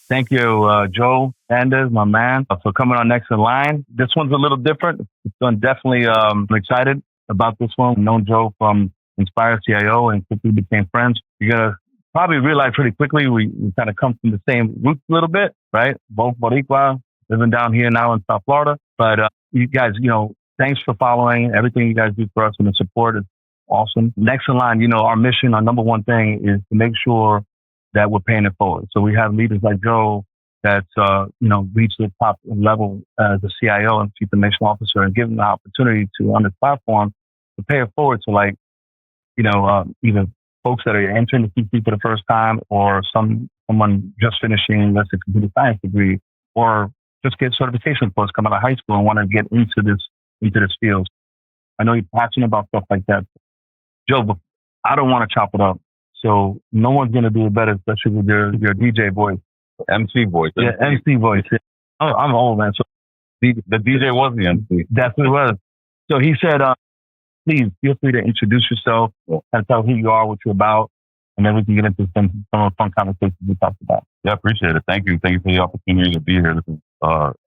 Thank you, Joe Hernandez, my man, for coming on next in line. This one's a little different. Definitely I'm excited about this one. I've known Joe from Inspire CIO and quickly became friends. You're going to probably realize pretty quickly we kind of come from the same roots a little bit, right? Both Boricua, living down here now in South Florida. But you guys, thanks for following. Everything you guys do for us and the support is awesome. Next in line, our mission, our number one thing is to make sure that we're paying it forward. So we have leaders like Joe that's, reached the top level as a CIO and Chief Information Officer and give them the opportunity to, on this platform, to pay it forward to either folks that are entering the CC for the first time or someone just finishing, let's say, computer science degree, or just get certification course coming out of high school and want to get into this field. I know you're passionate about stuff like that. Joe, but I don't want to chop it up. So no one's going to do it better, especially with your DJ voice. MC voice. Yeah, MC voice. Yeah. Oh, I'm old, man. So the DJ was the MC. That's what it was. So he said, please feel free to introduce yourself and tell who you are, what you're about, and then we can get into some of the fun conversations we talked about. Yeah, appreciate it. Thank you. Thank you for the opportunity to be here. This is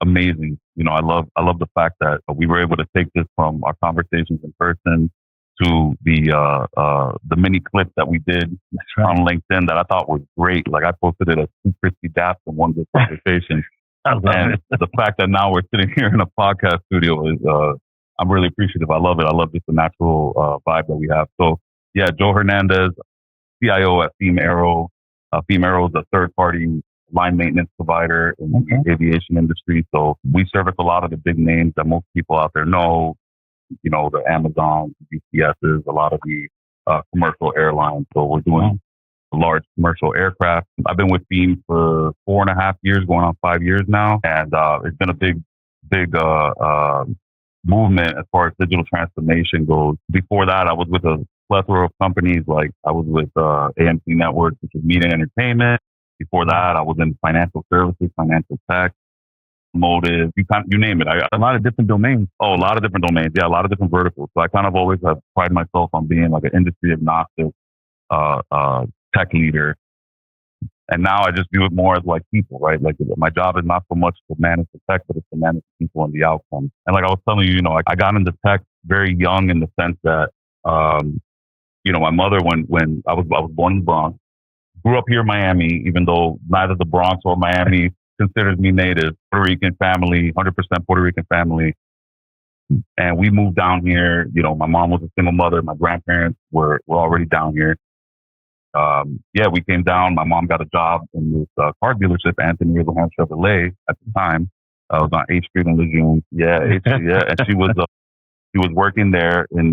amazing. I love the fact that we were able to take this from our conversations in person to the mini clip that we did on LinkedIn that I thought was great. Like I posted it as two crispy daps in one good conversation. And the fact that now we're sitting here in a podcast studio is, I'm really appreciative. I love it. I love just the natural vibe that we have. So yeah, Joe Hernandez, CIO at FEAM Aero. FEAM Aero is a third-party line maintenance provider in the aviation industry. So we service a lot of the big names that most people out there know. The Amazon, UPSs, a lot of the commercial airlines. So we're doing large commercial aircraft. I've been with FEAM for 4.5 years, going on 5 years now. And it's been a big movement as far as digital transformation goes. Before that, I was with a plethora of companies. Like I was with AMC Networks, which is media and entertainment. Before that, I was in financial services, financial tech, motive, you name it. A lot of different domains. Oh, a lot of different domains. Yeah, a lot of different verticals. So I kind of always have prided myself on being like an industry agnostic tech leader. And now I just do it more as like people, right? Like my job is not so much to manage the tech, but it's to manage the people and the outcomes. And like I was telling you, I got into tech very young in the sense that, my mother, when I was born in the Bronx, grew up here in Miami, even though neither the Bronx or Miami considers me native. Puerto Rican family, 100% Puerto Rican family. And we moved down here. My mom was a single mother. My grandparents were already down here. We came down. My mom got a job in this car dealership, Anthony Abraham Chevrolet at the time. I was on 8th Street in Lejeune. Yeah, 8th Street, yeah. And she was working there in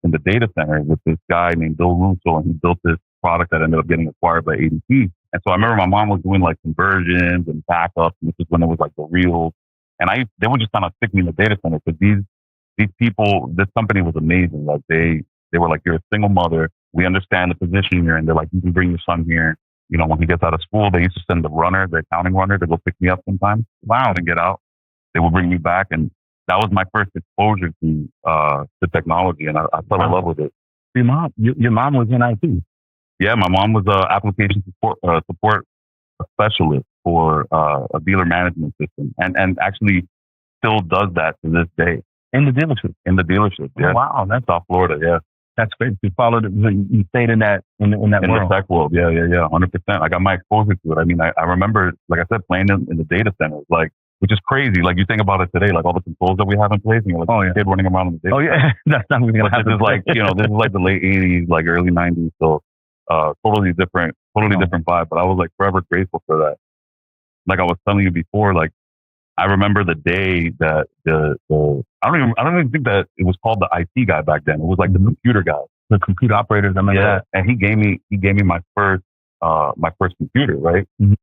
the data center with this guy named Bill Russo, and he built this product that ended up getting acquired by ADP. And so I remember my mom was doing like conversions and backups, and this is when it was like the real. And they would just kind of stick me in the data center because these people, this company was amazing. Like they were like, you're a single mother. We understand the position you're in. They're like, you can bring your son here. When he gets out of school, they used to send the accounting runner to go pick me up sometimes. Wow, and get out. They would bring me back. And that was my first exposure to technology. And I fell in love with it. Your mom was in IT. Yeah, my mom was an application support specialist for a dealer management system, and actually still does that to this day in the dealership. Yeah. Oh, wow, that's South Florida. Yeah, that's great. You followed it. You stayed in that world. The tech world. Yeah, 100%. I got my exposure to it. I mean, I remember, like I said, playing in the data centers, like, which is crazy. Like you think about it today, like all the controls that we have in place, and you're like, kid running around in the data. Oh yeah, that's not even gonna happen. This is like, this is like the late 80s, like early 90s. So. Totally different vibe, but I was like forever grateful for that. Like I was telling you before, like I remember the day that I don't even think that it was called the IT guy back then. It was like the computer guy, the computer operators. I remember that. And he gave me my first computer, right? Mm-hmm.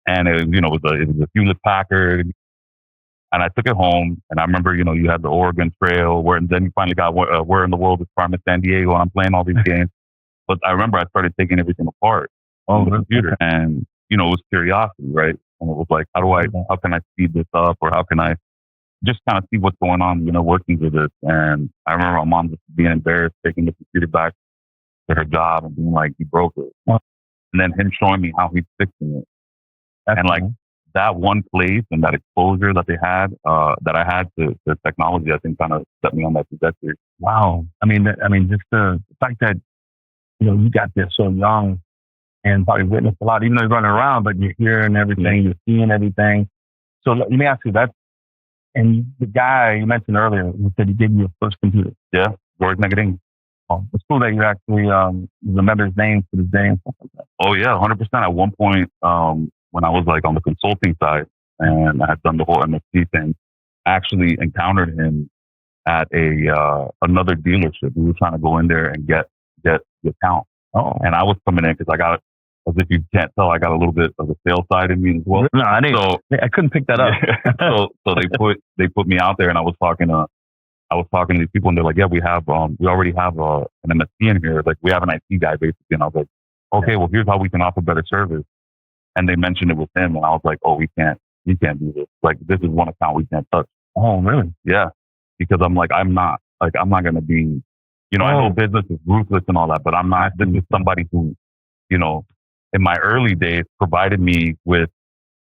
And it was a Hewlett Packard. And I took it home, and I remember, you had the Oregon Trail, and then you finally got Where in the World is Carmen San Diego, and I'm playing all these games. But I remember I started taking everything apart on the computer, and it was curiosity, right? And it was like, how can I speed this up, or how can I just kind of see what's going on, working with this. And I remember my mom just being embarrassed, taking the computer back to her job and being like, he broke it. And then him showing me how he's fixing it. And like that one place and that exposure that they had, that I had to technology, I think kind of set me on that trajectory. Wow. I mean, just the fact that, you got there so young and probably witnessed a lot, even though you're running around, but you're hearing everything, you're seeing everything. So let me ask you that. And the guy you mentioned earlier, he said he gave you your first computer. Yeah, George Negating. Oh, it's cool that you actually remember his name to this day and stuff like that. Oh yeah, 100%. At one point, when I was like on the consulting side and I had done the whole MSP thing, I actually encountered him at another dealership. We were trying to go in there and get the account. Oh, and I was coming in because I got, as if you can't tell, I got a little bit of the sales side in me as well. No, I didn't. So, I couldn't pick that up. So they put me out there, and I was talking to these people, and they're like, yeah, we already have an MSP in here. Like, we have an IT guy basically. And I was like, okay, well, here's how we can offer better service. And they mentioned it with him, and I was like, oh, we can't do this. Like, this is one account we can't touch. Oh, really? Yeah. Because I'm not going to be, I know business is ruthless and all that, but I'm not. This is somebody who, in my early days provided me with,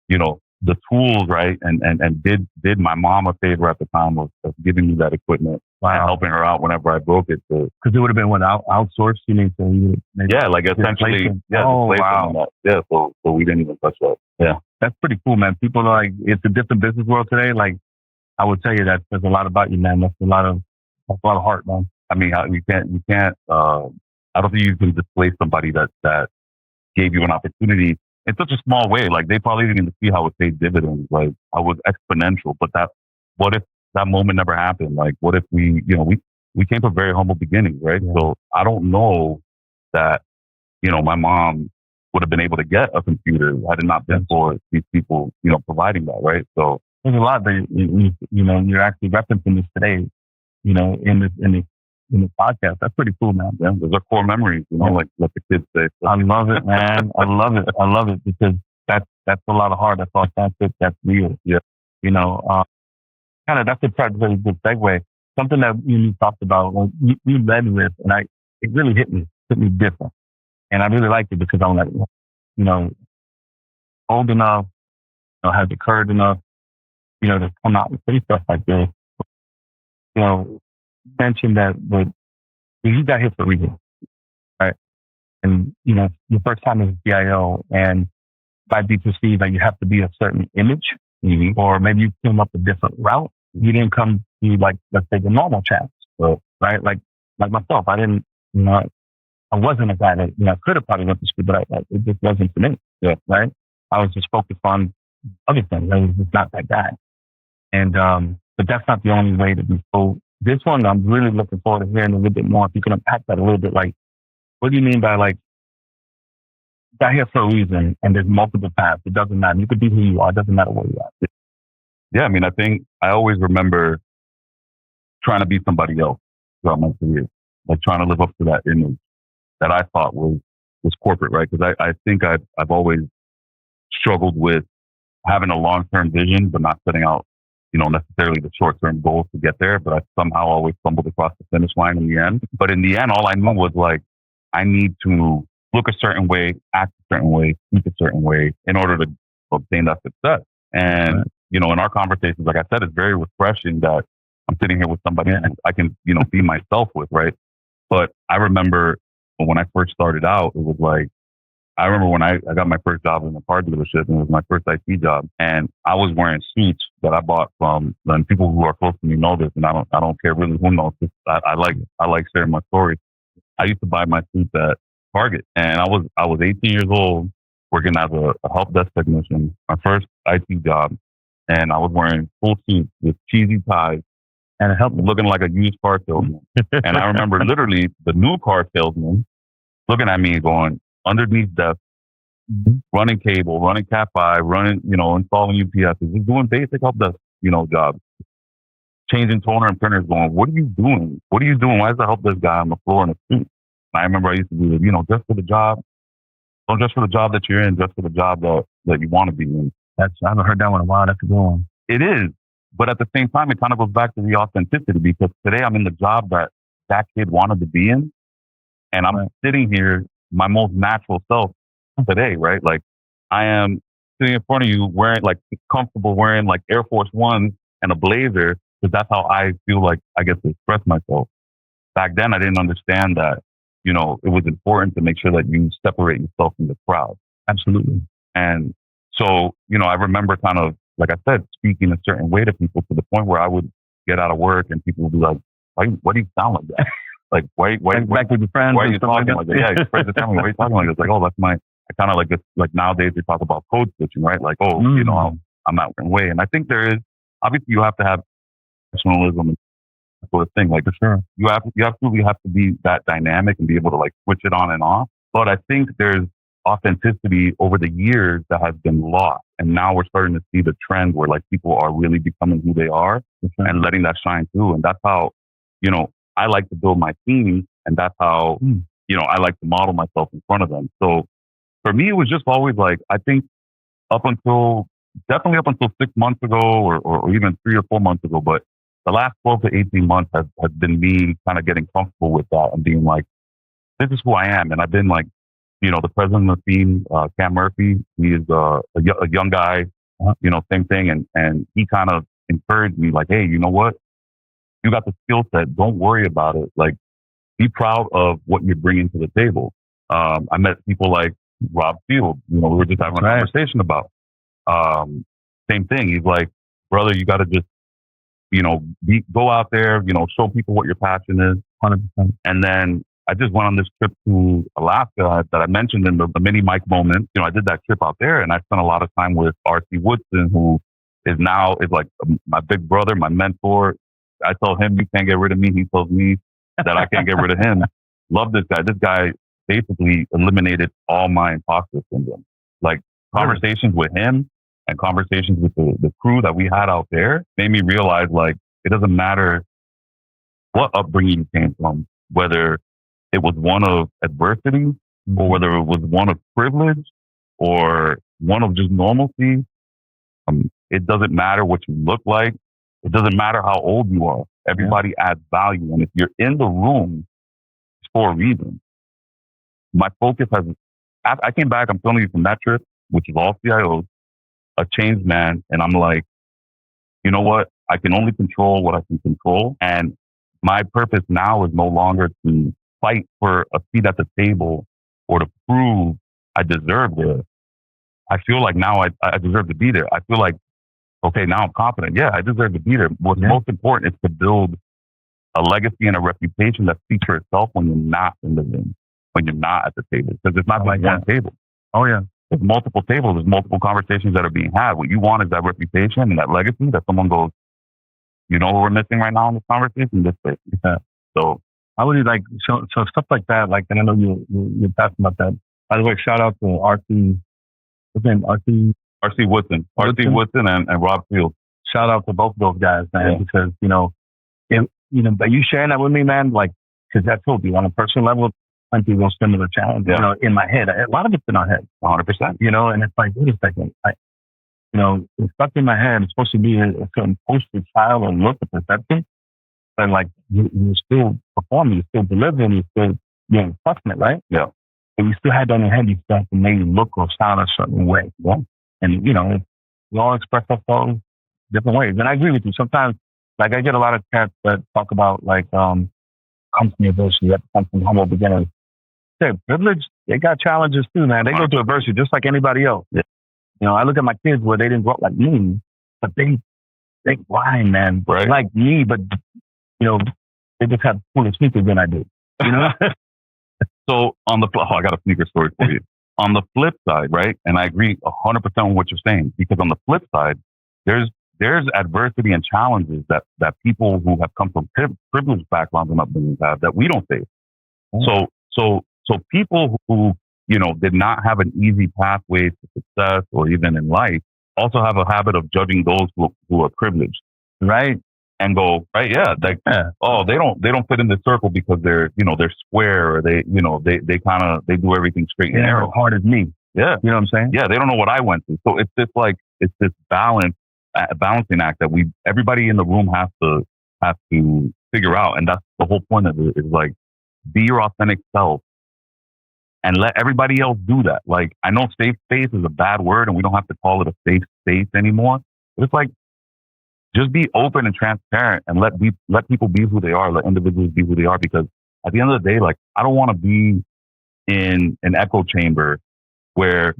the tools, right? And did my mom a favor at the time of giving me that equipment and helping her out whenever I broke it. Because it would have been outsourced, you mean? So you like essentially, wow. Yeah, so we didn't even touch that. Yeah. That's pretty cool, man. People are like, it's a different business world today. Like, I would tell you that says a lot about you, man. That's a lot of heart, man. I mean, you can't, I don't think you can displace somebody that gave you an opportunity in such a small way. Like, they probably didn't even see how it paid dividends. Like, I was exponential, but what if that moment never happened? Like, what if we came from very humble beginnings, right? Yeah. So I don't know that, my mom would have been able to get a computer had it not been for these people, providing that, right? So there's a lot that, you're actually referencing this today, in the podcast. That's pretty cool, man. Yeah, those are core memories, like what the kids say. So. I love it, man. I love it because that's a lot of heart. That's authentic. That's real. Yeah. Kind of, that's a very good segue. Something that you talked about, you led with, and it really hit me different. And I really liked it because I'm like, old enough, has the courage enough, to come out and say stuff like this. You mentioned that, but you got here for a reason, right? And, your first time as a CIO, and might be perceived that you have to be a certain image, or maybe you came up a different route. You didn't come to, like, let's say, the normal channels, right? Like myself, I didn't, I wasn't a guy that, I could have probably went to school, but it just wasn't for me, right? I was just focused on other things. I was just not that guy. And, but that's not the only way to be. So this one, I'm really looking forward to hearing a little bit more. If you can unpack that a little bit, like, what do you mean by, like, got here for a reason and there's multiple paths? It doesn't matter. You could be who you are. It doesn't matter where you are. Yeah, I mean, I think I always remember trying to be somebody else throughout my career, like trying to live up to that image that I thought was corporate, right? Because I think I've always struggled with having a long-term vision, but not setting out, necessarily the short-term goals to get there. But I somehow always stumbled across the finish line in the end. But in the end, all I knew was, like, I need to look a certain way, act a certain way, speak a certain way in order to obtain that success. And, in our conversations, like I said, it's very refreshing that I'm sitting here with somebody I can, be myself with, right? But I remember when I first started out, it was like, I remember when I got my first job in a car dealership, and it was my first IT job, and I was wearing suits that I bought from, and people who are close to me know this, and I don't care really who knows this. I like sharing my story. I used to buy my suits at Target, and I was 18 years old, working as a help desk technician, my first IT job, and I was wearing full suits with cheesy ties and looking like a used car salesman. And I remember literally the new car salesman looking at me going, underneath desk, running cable, running Cat5, running, installing UPS, just doing basic help desk, jobs, changing toner and printers, going, what are you doing? What are you doing? Why is the help desk guy on the floor in a suit? And I remember I used to do this, just for the job. Don't just for the job that you're in, just for the job that you want to be in. I haven't heard that one in a while. That's a good one. It is. But at the same time, it kind of goes back to the authenticity, because today I'm in the job that kid wanted to be in. And I'm sitting here, my most natural self today, right? Like, I am sitting in front of you wearing like comfortable wearing like Air Force One and a blazer, because that's how I feel like I get to express myself. Back then, I didn't understand that, you know, it was important to make sure that you separate yourself from the crowd. Absolutely. And so, you know, I remember kind of, like I said, speaking a certain way to people to the point where I would get out of work and people would be like, why do you sound like that? Like, why Back with your friends. why are you talking like that? Yeah, your friends are telling me, why are you talking like that? It's like, oh, that's I kind of like this, like nowadays they talk about code switching, right? Like, oh, you know, I'm out one way. And I think there is, obviously you have to have professionalism and that sort of thing. Like, for sure, you absolutely have to be that dynamic and be able to like switch it on and off. But I think there's authenticity over the years that has been lost. And now we're starting to see the trend where like people are really becoming who they are and letting that shine through. And that's how, you know, I like to build my team, and that's how, you know, I like to model myself in front of them. So for me, it was just always like, I think definitely up until 6 months ago or even 3 or 4 months ago, but the last 12 to 18 months has been me kind of getting comfortable with that and being like, this is who I am. And I've been like, you know, the president of the team, Cam Murphy, he is a young guy, you know, same thing. And he kind of encouraged me like, hey, you know what? You got the skill set. Don't worry about it. Like, be proud of what you're bringing to the table. I met people like Rob Field, you know, we were just having a conversation about. Same thing. He's like, brother, you got to just, you know, go out there, you know, show people what your passion is. 100%. And then I just went on this trip to Alaska that I mentioned in the mini Mike moment. You know, I did that trip out there and I spent a lot of time with R.C. Woodson, who is like my big brother, my mentor. I tell him, you can't get rid of me. He tells me that I can't get rid of him. Love this guy. This guy basically eliminated all my imposter syndrome. Like conversations with him and conversations with the crew that we had out there made me realize like, it doesn't matter what upbringing you came from, whether it was one of adversity or whether it was one of privilege or one of just normalcy. It doesn't matter what you look like. It doesn't matter how old you are. Everybody adds value. And if you're in the room, it's for a reason. My focus I came back, I'm telling you, from that trip, which is all CIOs, a changed man. And I'm like, you know what? I can only control what I can control. And my purpose now is no longer to fight for a seat at the table or to prove I deserve it. I feel like now I deserve to be there. I feel like, okay, now I'm confident. Yeah, I deserve to be there. What's most important is to build a legacy and a reputation that speaks for itself when you're not in the room, when you're not at the table. Because it's not like one table. Oh, yeah. There's multiple tables. There's multiple conversations that are being had. What you want is that reputation and that legacy that someone goes, you know what we're missing right now in this conversation? This place. Yeah. So I would like, so stuff like that, like, and I know you're talking about that. By the way, shout out to R.C. What's his name? R.C. Woodson. R.C. Woodson and Rob Field. Shout out to both of those guys, man, because, you know, but you sharing that with me, man, like, because I told you on a personal level, plenty of those similar challenges, you know, in my head. A lot of it's in our head. 100%. You know, and it's like, wait a second. You know, it's stuck in my head. It's supposed to be a certain poster child or look at perception. But like, you're still performing, you're still delivering, you're still, you know, trusting it, right? Yeah. But you still had that in your head, you still have to maybe look or sound a certain way. Yeah. And, you know, we all express ourselves different ways. And I agree with you. Sometimes, like, I get a lot of chats that talk about, like, company adversity. You have to come from humble beginners. They're privileged. They got challenges too, man. They go through adversity just like anybody else. Yeah. You know, I look at my kids where they didn't grow up like me, but they grind, man. Right. Like me, but, you know, they just have cooler sneakers than I do. You know? So on the I got a sneaker story for you. On the flip side, right? And I agree 100% with what you're saying, because on the flip side, there's adversity and challenges that people who have come from privileged backgrounds and upbringings have that we don't face. Mm. So people who, you know, did not have an easy pathway to success or even in life also have a habit of judging those who are privileged, right? And go, right, yeah, like, oh, they don't fit in the circle because they're square, or they do everything straight and narrow. Hard as me. Yeah. You know what I'm saying? Yeah, they don't know what I went through. So it's this balancing act that everybody in the room has to figure out. And that's the whole point of it, is like, be your authentic self and let everybody else do that. Like, I know safe space is a bad word and we don't have to call it a safe space anymore. But it's like, just be open and transparent and let people be who they are, let individuals be who they are. Because at the end of the day, like, I don't want to be in an echo chamber where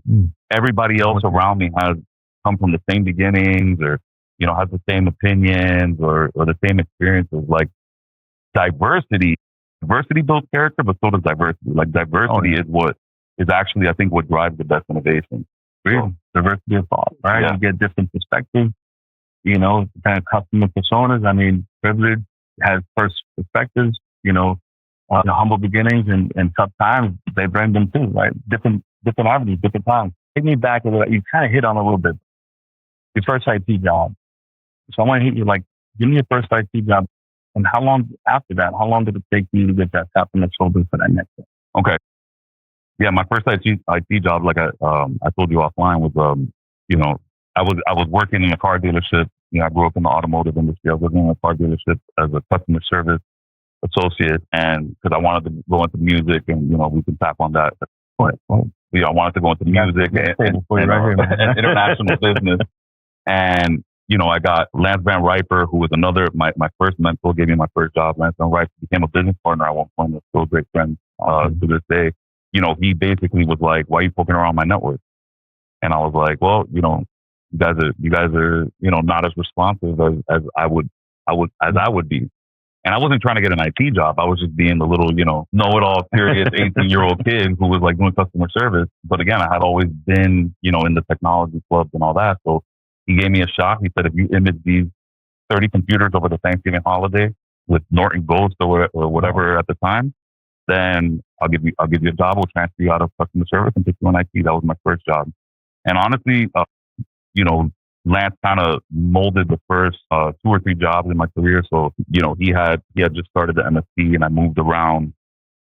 everybody else around me has come from the same beginnings or, has the same opinions or the same experiences. Like, diversity builds character, but so does diversity. Like, diversity is what is actually, I think, what drives the best innovation. So, diversity of thought, right? Yeah. You get different perspectives, kind of customer personas. I mean, privilege has first perspectives, the humble beginnings and tough times, they bring them too, right? Different avenues, different times. Take me back a little, you kind of hit on a little bit. Your first IT job. So I want to hit you, like, give me your first IT job. And how long after that, how long did it take you to get that tap on the shoulder for that next step? Okay. Yeah, my first IT job, like I told you offline, was, I was working in a car dealership. I grew up in the automotive industry. I was working in a car dealership as a customer service associate, and because I wanted to go into music, and we can tap on that. I wanted to go into music and international business, and I got Lance Van Riper, who was my first mentor, gave me my first job. Lance Van Riper became a business partner at one point. We're still great friends to this day. He basically was like, "Why are you poking around my network?" And I was like, "Well, you guys are not as responsive as I would be." And I wasn't trying to get an IT job. I was just being the little, know-it-all, serious 18-year-old kid who was like doing customer service. But again, I had always been, in the technology clubs and all that. So he gave me a shot. He said, if you image these 30 computers over the Thanksgiving holiday with Norton Ghost or whatever at the time, then I'll give you a job. We'll transfer you out of customer service and put you in IT. That was my first job. And honestly, Lance kind of molded the first 2 or 3 jobs in my career. So, he had just started the MSP, and I moved around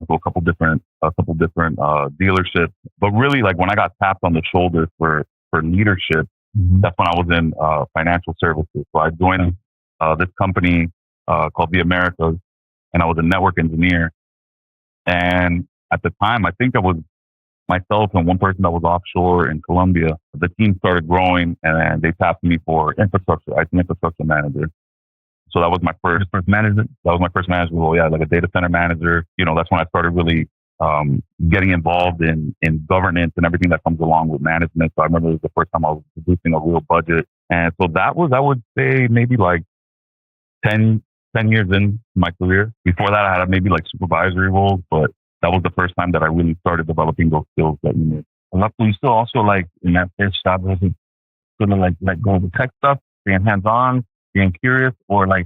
to a couple different dealerships. But really, like, when I got tapped on the shoulder for leadership, that's when I was in financial services. So I joined this company called the Americas, and I was a network engineer. And at the time, I think I was myself and one person that was offshore in Colombia. The team started growing, and they tapped me for infrastructure, IT infrastructure manager. So that was my first management. That was my first management role. Yeah, like a data center manager. That's when I started really getting involved in governance and everything that comes along with management. So I remember it was the first time I was producing a real budget. And so that was, I would say, maybe like 10 years in my career. Before that, I had maybe like supervisory roles, but that was the first time that I really started developing those skills that you need. And luckily, you still also, like, in that first job, was it sort of like let go of the tech stuff, being hands-on, being curious, or did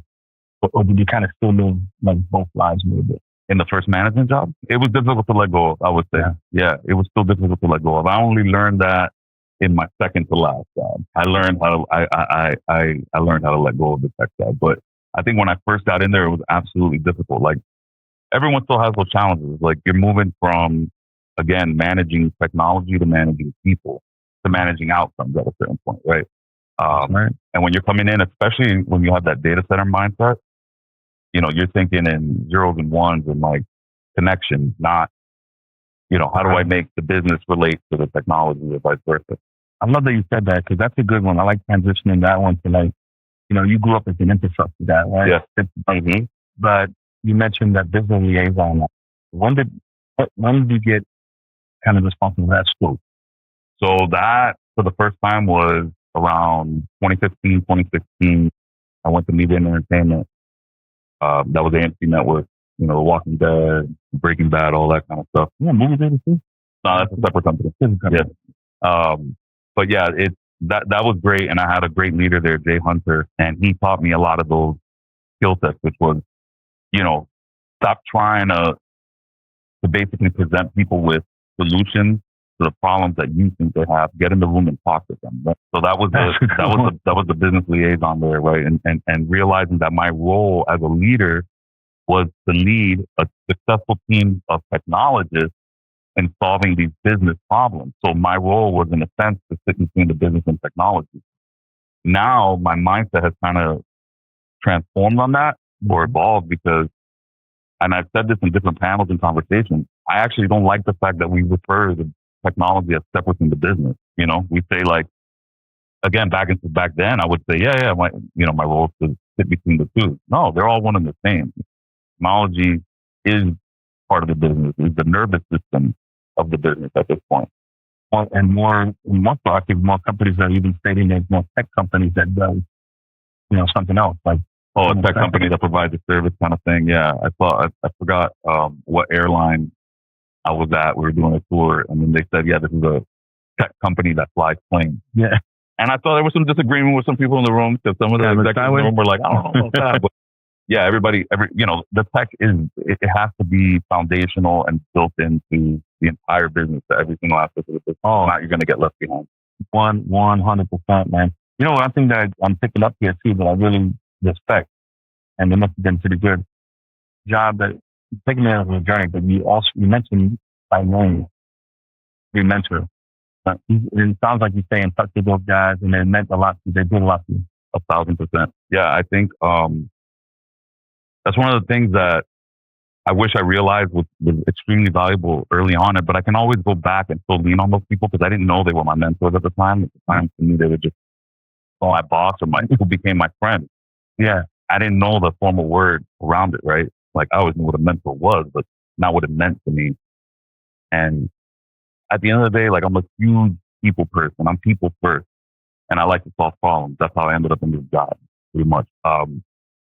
you kind of still live like both lives a little bit? In the first management job, it was difficult to let go of, I would say. Yeah, it was still difficult to let go of. I only learned that in my second to last job. I learned how to let go of the tech job. But I think when I first got in there, it was absolutely difficult. Like, everyone still has those challenges. Like, you're moving from, again, managing technology to managing people to managing outcomes at a certain point, right? Right. And when you're coming in, especially when you have that data center mindset, you're thinking in zeros and ones and like connections, not, how do I make the business relate to the technology or vice versa? I love that you said that, because that's a good one. I like transitioning that one to, like, you grew up as an infrastructure guy, right? Yeah. But you mentioned that business liaison. When did you get kind of responsible for that scope? So that, for the first time, was around 2015, 2016. I went to Media and Entertainment. That was AMC Network, Walking Dead, Breaking Bad, all that kind of stuff. Yeah, movie theater too? No, that's a separate company. Yeah. But yeah, that was great. And I had a great leader there, Jay Hunter, and he taught me a lot of those skill sets, which was, stop trying to basically present people with solutions to the problems that you think they have. Get in the room and talk to them. Right? So that was the business liaison there, right? And realizing that my role as a leader was to lead a successful team of technologists in solving these business problems. So my role was, in a sense, to sit between the business and technology. Now my mindset has kind of transformed on that or evolved, because, and I've said this in different panels and conversations, I actually don't like the fact that we refer to technology as separate from the business. You know, we say like, again, back then, I would say, my role is to sit between the two. No, they're all one and the same. Technology is part of the business, is the nervous system of the business at this point. And more companies are even stating there's more tech companies that does, something else like. Oh, a tech company that provides a service kind of thing. Yeah, I forgot what airline I was at. We were doing a tour, and then they said, "Yeah, this is a tech company that flies planes." Yeah, and I thought there was some disagreement with some people in the room because some of the executives in the room were like, "I don't know about that," but yeah, the tech it has to be foundational and built into the entire business, to every single aspect of the business. Oh, not you're going to get left behind. 100%, man. One thing that I'm picking up here too that I really respect, and it must have been pretty good job that taking me on a journey. But you mentioned by name, your mentor. But it sounds like you stay in touch with those guys, and it meant a lot to you. They did a lot to you. 1,000%. Yeah, I think that's one of the things that I wish I realized was extremely valuable early on. But I can always go back and still lean on those people because I didn't know they were my mentors at the time. At the time, to me, they were just my boss or who became my friend. Yeah. I didn't know the formal word around it, right? Like I always knew what a mentor was, but not what it meant to me. And at the end of the day, like I'm a huge people person. I'm people first. And I like to solve problems. That's how I ended up in this job, pretty much. And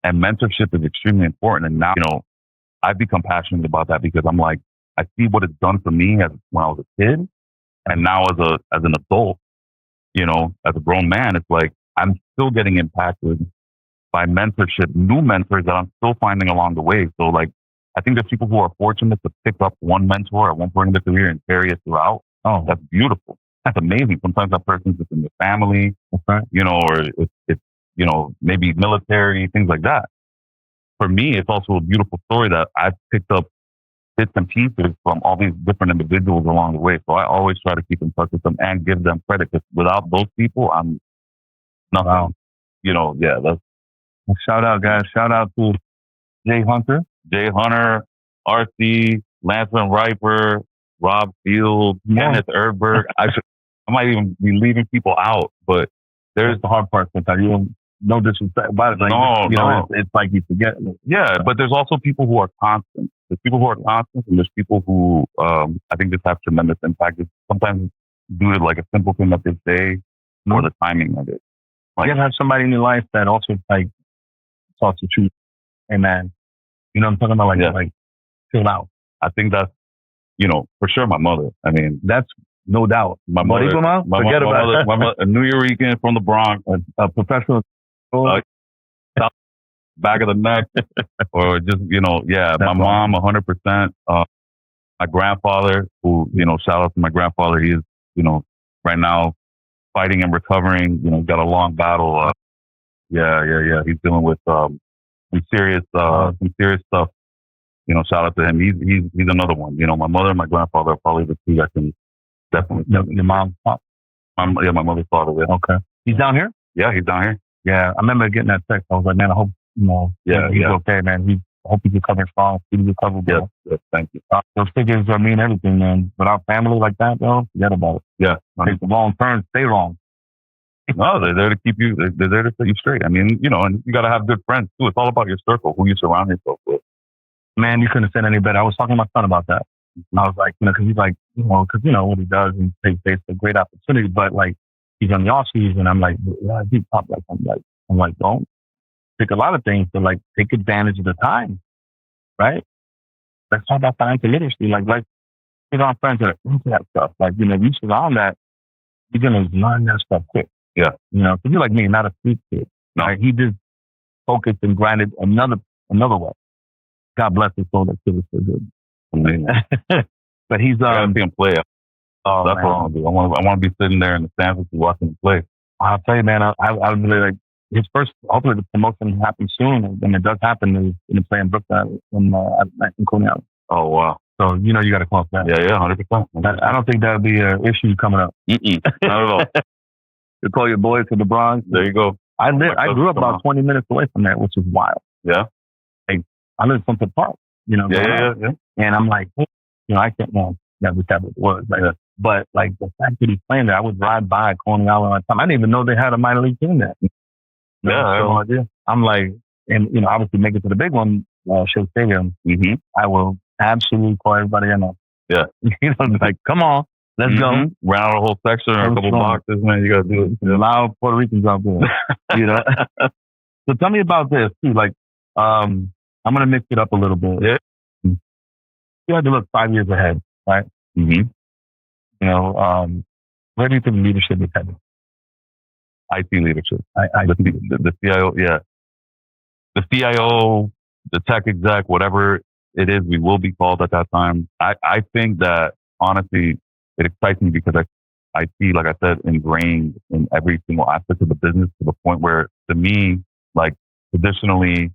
mentorship is extremely important. And now, I've become passionate about that because I'm like, I see what it's done for me when I was a kid. And now as an adult, as a grown man, it's like I'm still getting impacted by mentorship, new mentors that I'm still finding along the way. So like, I think there's people who are fortunate to pick up one mentor at one point in their career and carry it throughout. Oh, that's beautiful. That's amazing. Sometimes that person's just in your family, or it's maybe military, things like that. For me, it's also a beautiful story that I've picked up bits and pieces from all these different individuals along the way. So I always try to keep in touch with them and give them credit because without those people, I'm nothing. Wow. That's. Shout out, guys. Shout out to Jay Hunter, RC, Lance Van Riper, Rob Field, Kenneth Erdberg. I might even be leaving people out, but there's the hard part sometimes. No disrespect about it. Like, no. It's like you forget. Yeah, but there's also people who are constant. There's people who are constant, and there's people who I think just have tremendous impact. It's sometimes due to like a simple thing that they say or the timing of it. Like, you have somebody in your life that also like talks the truth. Hey man, what I'm talking about? Like chill out. I think that's for sure my mother. I mean, that's no doubt. My mother. Forget about it. My mother, a New Yorican from the Bronx, a professional. Back of the neck, or just my mom 100%. My grandfather, who shout out to my grandfather. He is right now fighting and recovering. Got a long battle. He's dealing with some serious stuff. Shout out to him. He's another one. My mother and my grandfather are probably the two I can definitely. Your mom? My mother's father. Yeah. Okay. He's down here? Yeah, he's down here. Yeah, I remember getting that text. I was like, man, I hope he's okay, man. I hope he's recovering strong. He's recovering. Yes, thank you. Those figures mean everything, man. Without family like that, though, forget about it. Yeah. Take the wrong turn, stay wrong. No, they're there to keep you. They're there to set you straight. I mean, and you got to have good friends too. It's all about your circle, who you surround yourself with. Man, you couldn't have said any better. I was talking to my son about that. I was like, because he's like, because what he does, and it's a great opportunity, but like he's on the off season. I'm like, deep top. I'm like, don't take a lot of things to like take advantage of the time, right? Let's talk about financial literacy. Like our friends that are into that stuff. Like, you surround that, you're gonna learn that stuff quick. Yeah. Because you're like me, not a street kid. No. Right? He just focused and grinded another way. God bless his soul. That kid is so good. Amazing. But he's I gotta see him play. That's what I want to do. I want to be sitting there in the stands with you watching him play. I'll tell you, man. I really like his first. Hopefully, the promotion happens soon, and when it does happen, he's going to play in Brooklyn in Coney Island. Oh wow! So you got to call that. Yeah, 100%. I don't think that'll be an issue coming up. Not at all. You call your boys to the Bronx. There you go. I grew up about 20 minutes away from that, which is wild. Yeah. I live in Sunset Park. Yeah. And I'm like, I can't, never tell what it was. Like, but like the fact that he's playing there, I would ride by Coney Island all the time. I didn't even know they had a minor league team there. Yeah, I have no idea. I'm like, and obviously make it to the big one, Shea Stadium. Mm-hmm. I will absolutely call everybody I know. Yeah. Like, come on, let's go. Ran out a whole section or a couple boxes, man. You got to do it. There's a lot of Puerto Ricans out there, So tell me about this too. Like, I'm going to mix it up a little bit. Yeah. You had to look 5 years ahead, right? Mm-hmm. Where do you think leadership is headed? IT leadership. The CIO, yeah. The CIO, the tech exec, whatever it is, we will be called at that time. I think that, honestly, it excites me because I see, like I said, ingrained in every single aspect of the business to the point where, to me, like, traditionally,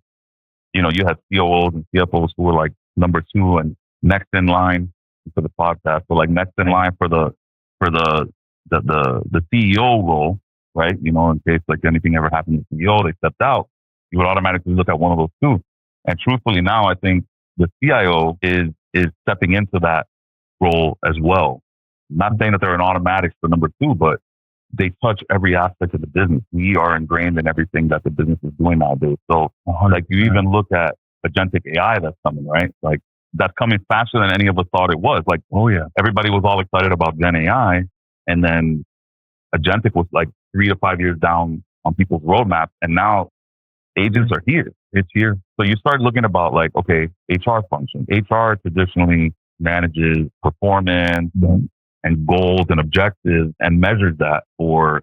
you had COOs and CFOs who were like number two and next in line for the podcast. So like next in line for the CEO role, right? In case like anything ever happened to the CEO, they stepped out, you would automatically look at one of those two. And truthfully now, I think the CIO is stepping into that role as well. Not saying that they're an automatic for number two, but they touch every aspect of the business. We are ingrained in everything that the business is doing nowadays. So like you even look at agentic AI that's coming, right? Like that's coming faster than any of us thought it was. Like, oh yeah, everybody was all excited about Gen AI, and then agentic was like 3 to 5 years down on people's roadmaps, and now agents are here. It's here. So you start looking about like, okay, HR function. HR traditionally manages performance and goals and objectives and measures that for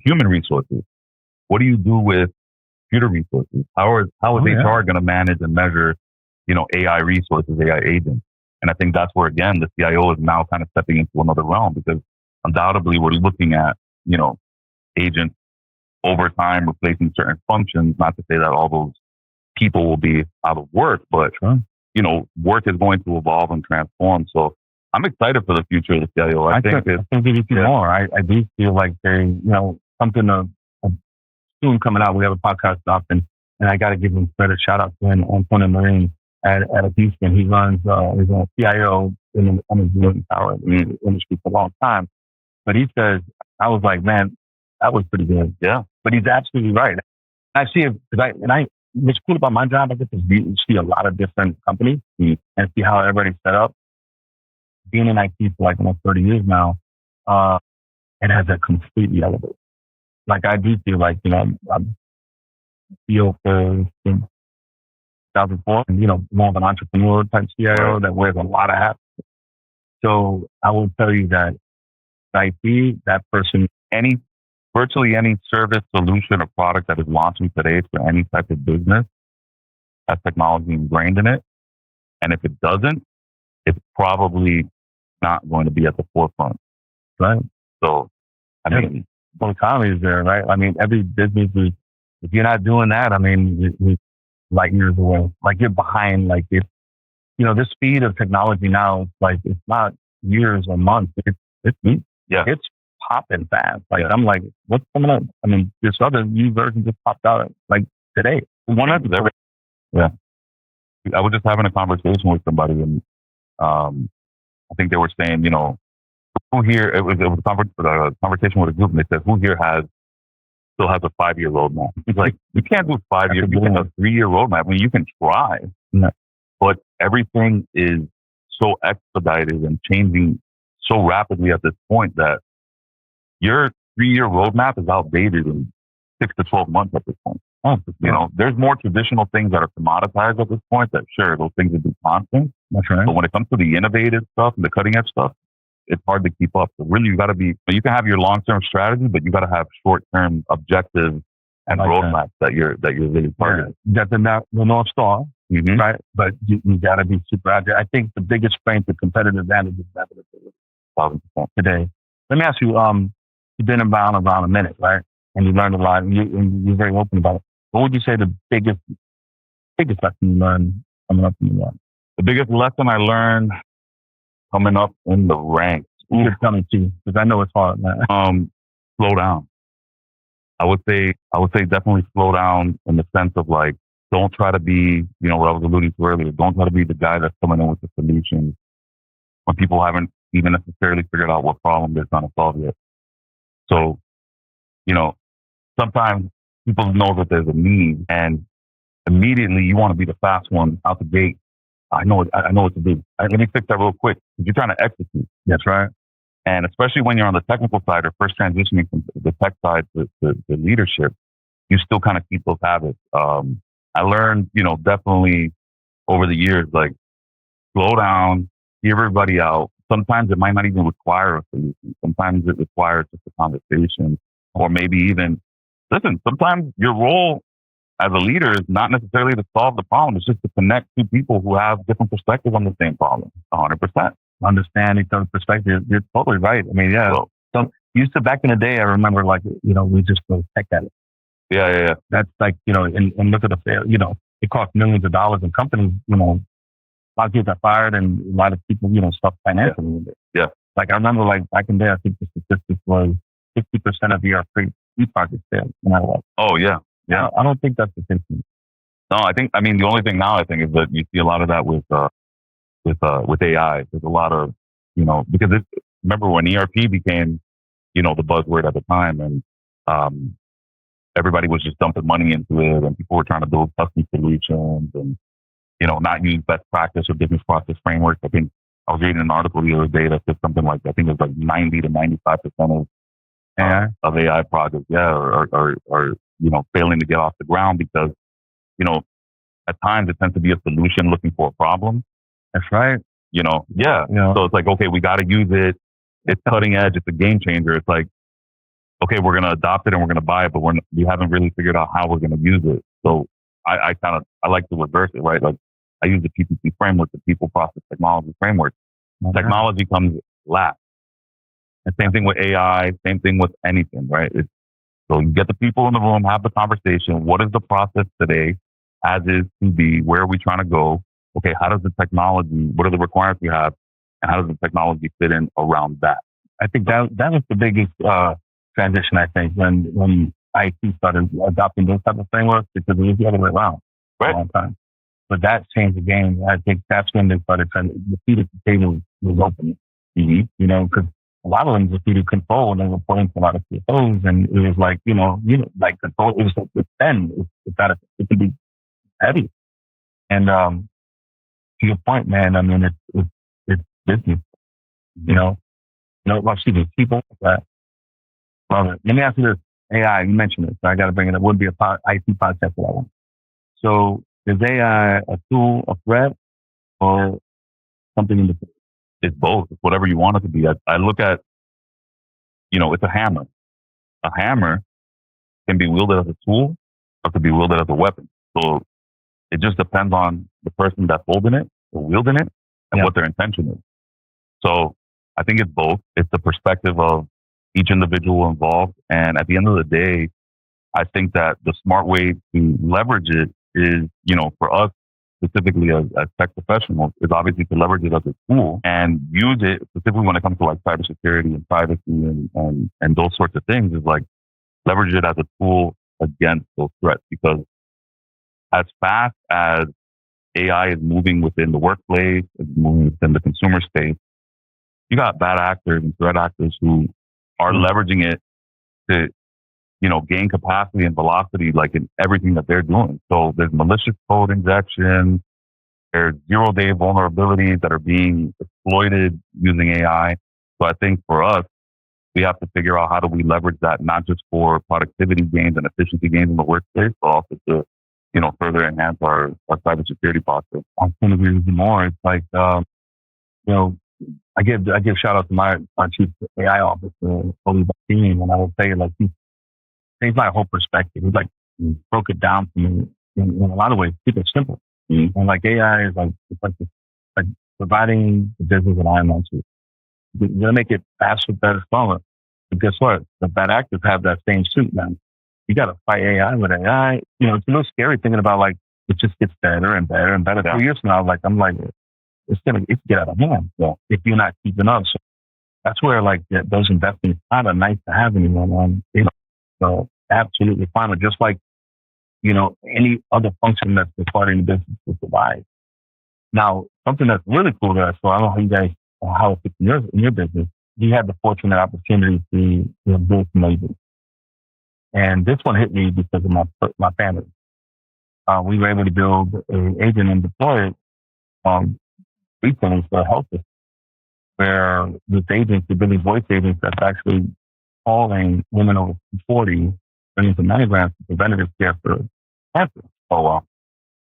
human resources. What do you do with computer resources? How is HR going to manage and measure, AI resources, AI agents? And I think that's where, again, the CIO is now kind of stepping into another realm, because undoubtedly we're looking at, agents over time replacing certain functions. Not to say that all those people will be out of work, but, work is going to evolve and transform. So I'm excited for the future of the CIO. I think you see more. I do feel like they, something soon coming out. We have a podcast up, and I got to give him credit. Shout out to him, Antonio Marine at Houston. He runs, he's a CIO in the energy power industry for a long time. But he says, I was like, man, that was pretty good. Yeah. But he's absolutely right. I see it because what's cool about my job, I get to see a lot of different companies and see how everybody's set up. Being in IT for like almost 30 years now, it has a completely elevated. Like I do feel like, I'm CEO for 2004, and, more of an entrepreneur type CIO that wears a lot of hats. So I will tell you that IT, that person, virtually any service, solution, or product that is launching today for any type of business has technology ingrained in it. And if it doesn't, it's probably not going to be at the forefront. Right. So, the economy is there, right? I mean, every business is, if you're not doing that, you're light years away. Like you're behind, like it's, the speed of technology now, it's like, it's not years or months. It's popping fast. Like, I'm like, what's coming up? This other new version just popped out like today. Yeah. I was just having a conversation with somebody, and I think they were saying, who here, it was a conversation with a group, and they said, who here still has a 5-year roadmap? It's like, you can't do 5 years, you can have a 3-year roadmap. You can try, but everything is so expedited and changing so rapidly at this point that your 3-year roadmap is outdated in 6 to 12 months at this point. There's more traditional things that are commoditized at this point that, sure, those things will be constant. That's right. But when it comes to the innovative stuff and the cutting edge stuff, it's hard to keep up. So really, you can have your long-term strategy, but you got to have short-term objectives and roadmaps that you're really targeting. That's the North Star, right? But you got to be super agile. I think the biggest strength, the competitive advantage is adaptability. 1,000% today. Let me ask you, you've been around a minute, right? And you learned a lot, and you're very open about it. What would you say the biggest lesson you learned coming up in the ranks? The biggest lesson I learned coming up in the ranks. You're coming to, because I know it's hard, man. Slow down. I would say definitely slow down in the sense of like, don't try to be, what I was alluding to earlier. Don't try to be the guy that's coming in with the solution. when people haven't even necessarily figured out what problem they're trying to solve yet. So, sometimes people know that there's a need, and immediately you want to be the fast one out the gate. I know what to do. Let me fix that real quick. You're trying to execute. That's right. And especially when you're on the technical side or first transitioning from the tech side to leadership, you still kind of keep those habits. I learned, definitely over the years, like, slow down, hear everybody out. Sometimes it might not even require a solution. Sometimes it requires just a conversation, or maybe even, listen, sometimes your role as a leader is not necessarily to solve the problem. It's just to connect two people who have different perspectives on the same problem. 100%. Understand each other's perspective. You're totally right. I mean, yeah. So, used to, back in the day, I remember, like, we just go tech at it. Yeah. That's like, and look at the fail. It costs millions of dollars, and companies, a lot of people got fired, and a lot of people, stuff financially. Yeah. Like, I remember, like, back in the day, I think the statistic was 50% of ERP projects failed. Oh, yeah. I don't think that's the case. No, the only thing now I think is that you see a lot of that with AI. There's a lot of, because remember when ERP became, the buzzword at the time, and everybody was just dumping money into it, and people were trying to build custom solutions and, not use best practice or business process frameworks. I think I was reading an article the other day that said something like, I think it was like 90 to 95% of AI projects, are failing to get off the ground because, at times it tends to be a solution looking for a problem. That's right. So it's like, okay, we got to use it. It's cutting edge. It's a game changer. It's like, okay, we're going to adopt it and we're going to buy it, but we haven't really figured out how we're going to use it. So I like to reverse it, right? Like, I use the PPT framework, the people process technology framework. Okay. Technology comes last. And same thing with AI, same thing with anything, right? So you get the people in the room, have the conversation. What is the process today, as is to be? Where are we trying to go? Okay, how does the technology, what are the requirements we have? And how does the technology fit in around that? I think that was the biggest transition, I think, when IT started adopting those type of frameworks, because it was the other way around for a long time. But that changed the game. I think that's when they started trying to, the seat at the table was open. Mm-hmm. Because a lot of them just needed control, and they were reporting to a lot of CFOs, and it was like, like control, it was like with pen, it could be heavy. And to your point, man, I mean, it's business, people like that. Love it. Let me ask you this. AI, you mentioned it, so I got to bring it up. It would be IT podcast for that one. So is AI a tool, a threat, or something in between? It's both. It's whatever you want it to be. I look at, it's a hammer. A hammer can be wielded as a tool or can be wielded as a weapon. So it just depends on the person that's holding it or wielding it and what their intention is. So I think it's both. It's the perspective of each individual involved. And at the end of the day, I think that the smart way to leverage it is, for us specifically as tech professionals, is obviously to leverage it as a tool and use it specifically when it comes to like cybersecurity and privacy and those sorts of things, is like leverage it as a tool against those threats. Because as fast as AI is moving within the workplace, it's moving within the consumer space, you got bad actors and threat actors who are leveraging it to, gain capacity and velocity, like in everything that they're doing. So there's malicious code injection, there's 0-day vulnerabilities that are being exploited using AI. So I think for us, we have to figure out how do we leverage that, not just for productivity gains and efficiency gains in the workplace, but also to, further enhance our cybersecurity posture. I couldn't agree with you more. It's like, I give shout out to my chief AI officer, Oli Bassini, and I will say, like, he changed my whole perspective. He broke it down for me in a lot of ways. Keep it simple. Mm-hmm. And like AI is like providing the business an IMO to. You're gonna make it faster, better, stronger. But guess what? The bad actors have that same suit now. You got to fight AI with AI. It's a little scary thinking about, like, it just gets better and better and better. Yeah. 2 years from now, I'm like, it's get out of hand. So if you're not keeping up, so that's where those investments kind of nice to have anymore. So absolutely fine. But just like any other function that's required in the business to survive. Now, something that's really cool there. So I don't know how you guys how it fits in your business. You had the fortunate opportunity to build some agents. And this one hit me because of my family. We were able to build an agent and deploy it recently for health system, where this agent, the Billy voice agent, that's actually calling women over 40, bringing some mammograms for preventative care for cancer. Oh, wow.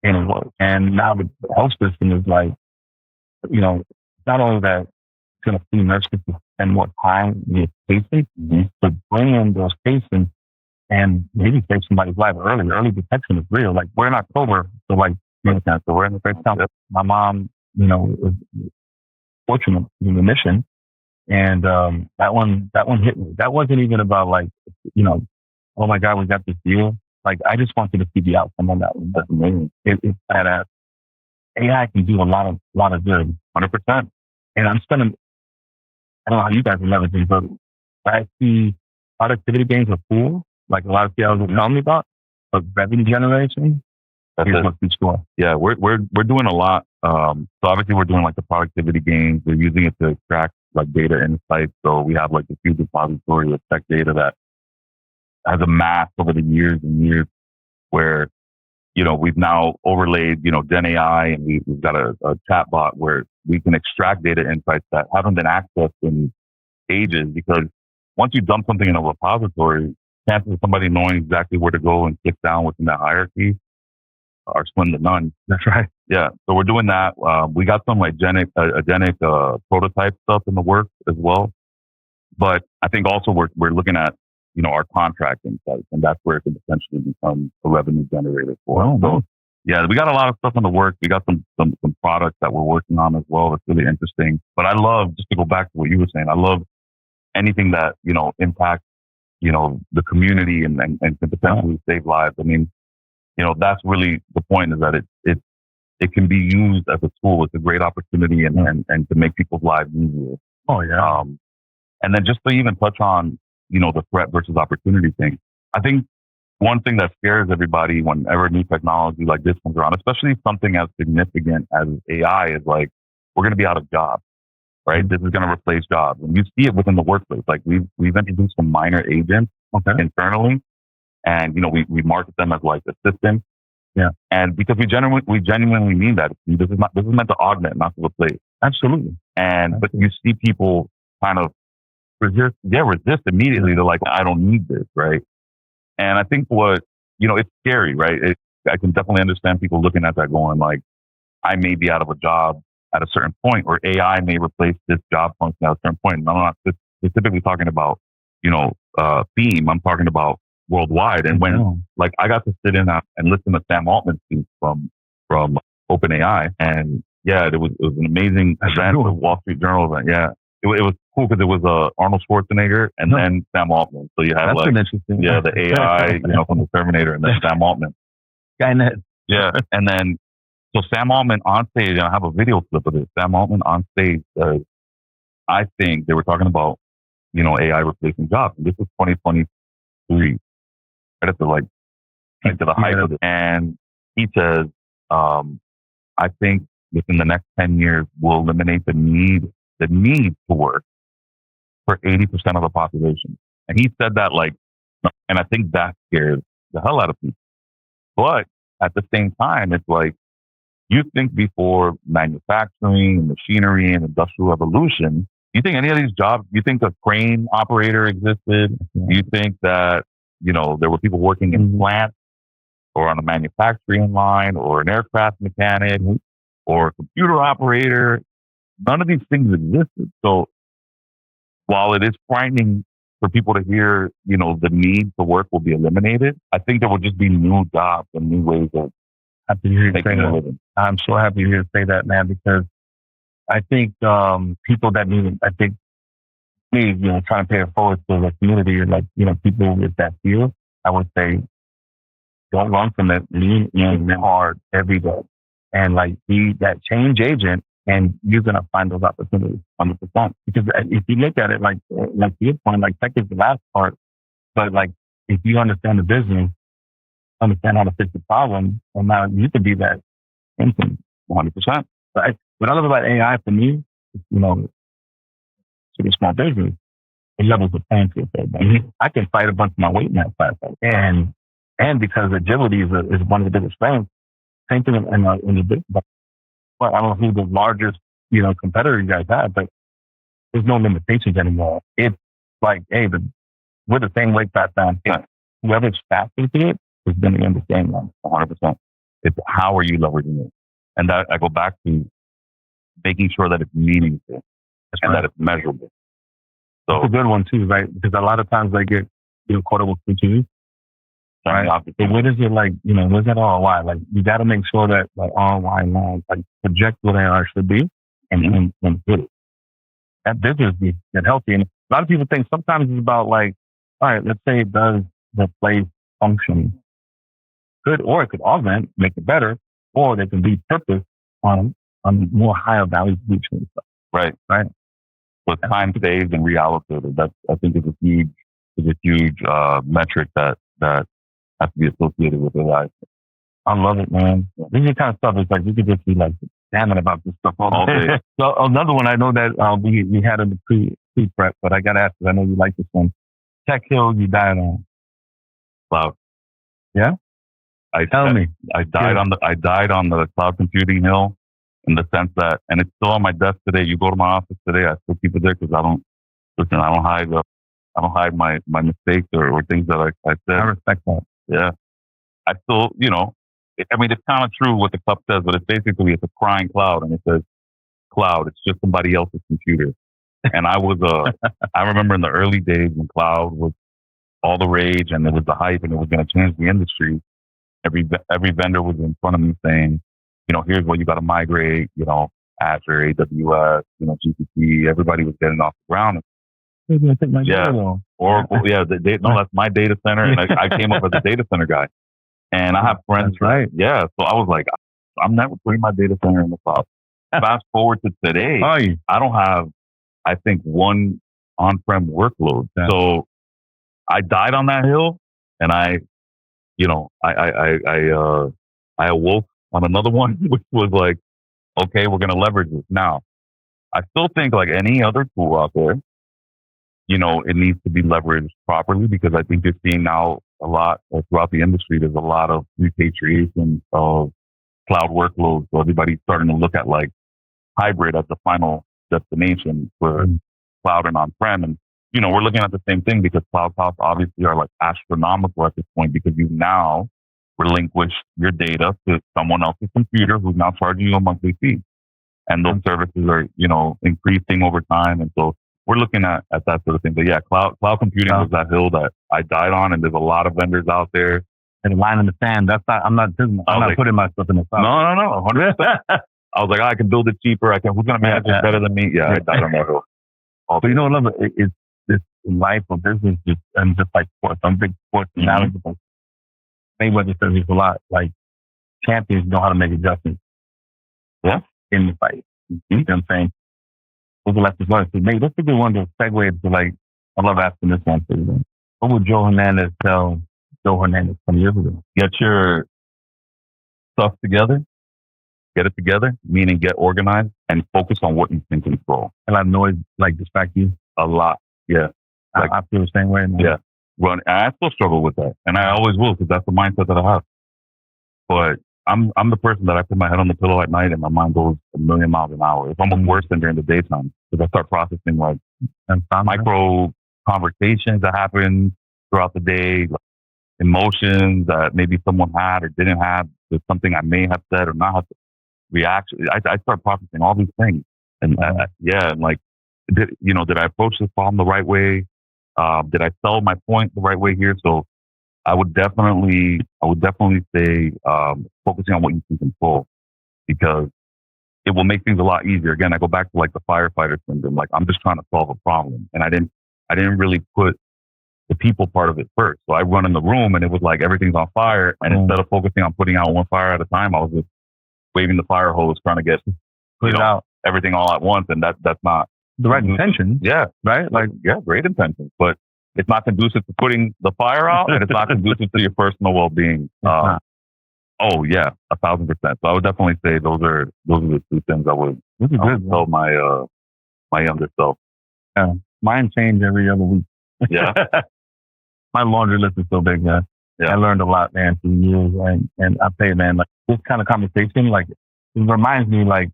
And it works. And now the health system is like, not only that it's going to free nurses to spend more time with patients, but bring in those patients and maybe save somebody's life early. Early detection is real. Like, we're in October, so like, so we're in the great time. My mom, was fortunate in the mission. And that one hit me. That wasn't even about like, oh my God, we got this deal. Like, I just wanted to see the outcome on that one. That's amazing. It's badass. AI can do a lot of good, 100%. And I'm spending, I don't know how you guys are leveraging, but I see productivity gains are cool, like a lot of CIOs will tell me about, but revenue generation is what keeps going. Yeah, we're doing a lot. So obviously we're doing like the productivity gains. We're using it to extract like data insights. So we have like a huge repository of tech data that has amassed over the years and years, where we've now overlaid Gen AI, and we've got a chat bot where we can extract data insights that haven't been accessed in ages. Because once you dump something in a repository, chances of somebody knowing exactly where to go and click down within that hierarchy are slim to none. That's right. Yeah. So we're doing that. We got some like agentic prototype stuff in the works as well. But I think also we're looking at, our contract insights, and that's where it can potentially become a revenue generator for us. So yeah, we got a lot of stuff in the works. We got some products that we're working on as well. That's really interesting. But I love, just to go back to what you were saying, I love anything that, impacts, the community and can potentially save lives. I mean, that's really the point, is that it can be used as a tool. It's a great opportunity and to make people's lives easier. Oh yeah. And then just to even touch on, the threat versus opportunity thing. I think one thing that scares everybody whenever new technology like this comes around, especially something as significant as AI, is like, we're going to be out of jobs, right? This is going to replace jobs. And you see it within the workplace. Like we've introduced some minor agents internally, and, we market them as like assistants. Yeah. And because we genuinely mean that this is meant to augment, not to replace. Absolutely. But you see people kind of resist immediately. They're like, I don't need this, right? And I think it's scary, right? I can definitely understand people looking at that going like, I may be out of a job at a certain point, or AI may replace this job function at a certain point. And I'm not specifically talking about, FEAM. I'm talking about worldwide. And when like I got to sit in and listen to Sam Altman's speech from OpenAI, and yeah, it was an amazing event, the Wall Street Journal event. Yeah. It was cool because it was Arnold Schwarzenegger and then Sam Altman. So you had the AI, from the Terminator, and then Sam Altman. Skynet. Yeah. And then, so Sam Altman on stage, and I have a video clip of it. Sam Altman on stage says, I think they were talking about, AI replacing jobs. And this was 2023. Right at the to the height of it. And he says, I think within the next 10 years, we'll eliminate the need to work for 80% of the population. And he said that and I think that scares the hell out of people. But at the same time, it's like, you think before manufacturing, machinery, and industrial revolution, you think any of these jobs, you think a crane operator existed? You think that, there were people working in plants or on a manufacturing line or an aircraft mechanic or a computer operator? None of these things existed. So while it is frightening for people to hear, the need to work will be eliminated, I think there will just be new jobs and new ways of making a living. I'm so happy to hear you say that, man, because I think people that need, I think me, trying to pay it forward to the community, like, people with that feel, I would say, don't run from it, lean in hard every day and be that change agent. And you're going to find those opportunities 100%. Because if you look at it like to your point, tech is the last part, but if you understand the business, understand how to fix the problem, and now you can be that instant 100%. But what I love about AI for me, to the small business, it levels the playing field. I can fight a bunch of my weight in that class. And because agility is one of the biggest strengths, same thing in the big, but I don't know who the largest, competitor you guys have, but there's no limitations anymore. It's like, hey, we're the same weight class down here. Whoever's faster to it is going to understand that 100%. It's how are you leveraging it? And that I go back to making sure that it's meaningful and that it's measurable. So it's a good one too, right? Because a lot of times I get caught up with switches. Right. So what is it like, what's that ROI? Like you got to make sure that like ROI lines like project what they are should be and hit it. That business be get healthy. And a lot of people think sometimes it's about like, all right, let's say it does the place function good, or it could augment, make it better, or they can be purpose on more higher value solutions. Right. But time saved and reallocated. That I think is a huge metric that has to be associated with AI. I love it, man. This is the kind of stuff. It's like we could just be like damning about this stuff all day. So another one I know that we had in the pre prep, but I got to ask because I know you like this one. Tech Hill, you died on cloud. Yeah. I died on the cloud computing hill, in the sense that, and it's still on my desk today. You go to my office today, I still keep it there because I don't hide my mistakes or things that I said. I respect that. Yeah. I still, it's kind of true what the cup says, but it's a crying cloud, and it says cloud. It's just somebody else's computer. And I remember in the early days when cloud was all the rage and it was the hype and it was going to change the industry. Every vendor was in front of me saying, here's what you got to migrate, Azure, AWS, GCP. Everybody was getting off the ground. Oracle. Yeah. That's my data center. And I came up as a data center guy. And I have friends. That's right. Yeah. So I was like, I'm never putting my data center in the cloud. Fast forward to today, I don't have, I think, one on-prem workload. Yeah. So I died on that hill, and I awoke on another one, which was like, okay, we're going to leverage this. Now, I still think like any other tool out there, it needs to be leveraged properly, because I think you're seeing now a lot throughout the industry. There's a lot of repatriation of cloud workloads. So everybody's starting to look at like hybrid as the final destination for cloud and on-prem. And, we're looking at the same thing, because cloud costs obviously are like astronomical at this point, because you now relinquish your data to someone else's computer who's now charging you a monthly fee. And those services are, increasing over time. And so we're looking at that sort of thing. But yeah, cloud computing was that hill that I died on, and there's a lot of vendors out there. And line in the sand. I'm not putting myself in the cloud. No, 100%. I was like, I can build it cheaper. Who's going to manage it better than me? Yeah, I died on that hill. But you know what I love? It's this life or business, just like sports. I'm a big sports knowledgeable. Mayweather says this a lot. Like, champions know how to make adjustments. Yeah. In the fight. You know what I'm saying? Those are like this one. So maybe that's a good one to segue to, like, I love asking this one too. What would Joe Hernandez tell Joe Hernandez 20 years ago? Get your stuff together. Get it together, meaning get organized and focus on what you can control. And let noise like distract you a lot. Yeah. Like, I feel the same way. Man. Yeah. Well, and I still struggle with that. And I always will, because that's the mindset that I have. But I'm the person that I put my head on the pillow at night and my mind goes a million miles an hour. It's almost worse than during the daytime, because I start processing like micro conversations that happen throughout the day, like emotions that maybe someone had or didn't have. There's something I may have said or not have reaction. I start processing all these things. And and like, did I approach this problem the right way? Did I sell my point the right way here? So I would definitely say focusing on what you can control, because it will make things a lot easier. Again, I go back to like the firefighter syndrome. Like, I'm just trying to solve a problem, and I didn't really put the people part of it first. So I run in the room, and it was like everything's on fire, and instead of focusing on putting out one fire at a time, I was just waving the fire hose, trying to get out everything all at once, and that's not the right intention. Yeah, right. Like, great intentions, but it's not conducive to putting the fire out, and it's not conducive to your personal well-being. Oh yeah, 1,000%. So I would definitely say those are the two things I would tell my younger self. Yeah. Mine change every other week. Yeah. My laundry list is so big, man. Yeah. I learned a lot, man, through years. And I tell you, man, like this kind of conversation, like it reminds me, like,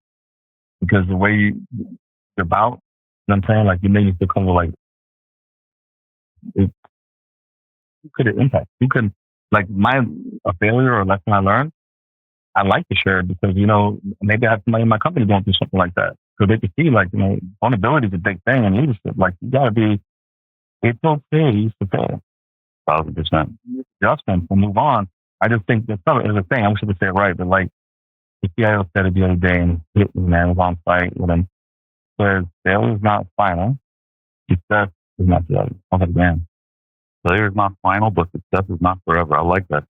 because the way you're about, you know what I'm saying? Like you made me feel comfortable, like, who could it impact? Who could, like, a failure or a lesson I learned, I like to share it because, maybe I have somebody in my company going through something like that. So they can see, like, vulnerability is a big thing in leadership. Like, you got to be, it's okay to fail. 1,000%. Adjustment and move on. I just think there's a thing. I wish I could say it right, but like the CIO said it the other day, and it was, man, was on site with him. Says failure is not final. Success is not forever. I was like, damn. Failure is not final, but success is not forever. I like that.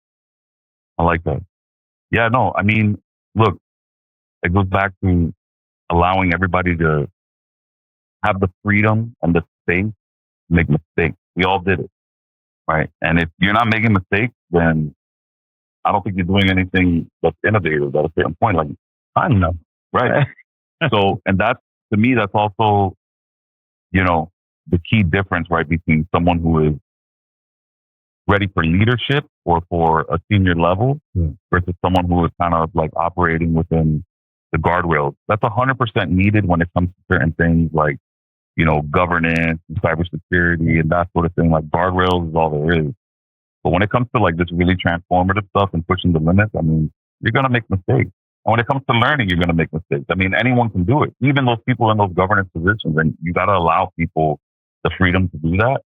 Yeah, no, I mean, look, it goes back to allowing everybody to have the freedom and the space to make mistakes. We all did it, right? And if you're not making mistakes, then I don't think you're doing anything that's innovative at a certain point. Like, I don't know. Right. So, and that's, to me, that's also, the key difference, right, between someone who is ready for leadership or for a senior level versus someone who is kind of like operating within the guardrails. That's 100% needed when it comes to certain things like, governance and cybersecurity and that sort of thing. Like guardrails is all there is. But when it comes to like this really transformative stuff and pushing the limits, I mean, you're going to make mistakes. And when it comes to learning, you're going to make mistakes. I mean, anyone can do it, even those people in those governance positions. And you got to allow people the freedom to do that.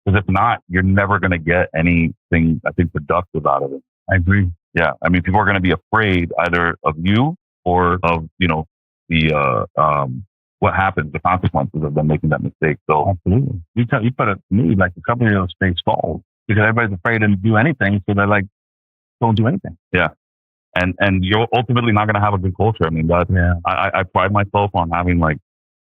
Because if not, you're never going to get anything, I think, productive out of it. I agree. Yeah. I mean, people are going to be afraid either of you or of, what happens, the consequences of them making that mistake. So absolutely. You put it to me, like the company of space falls because everybody's afraid to do anything. So they're like, don't do anything. Yeah. And you're ultimately not going to have a good culture. I mean, I pride myself on having like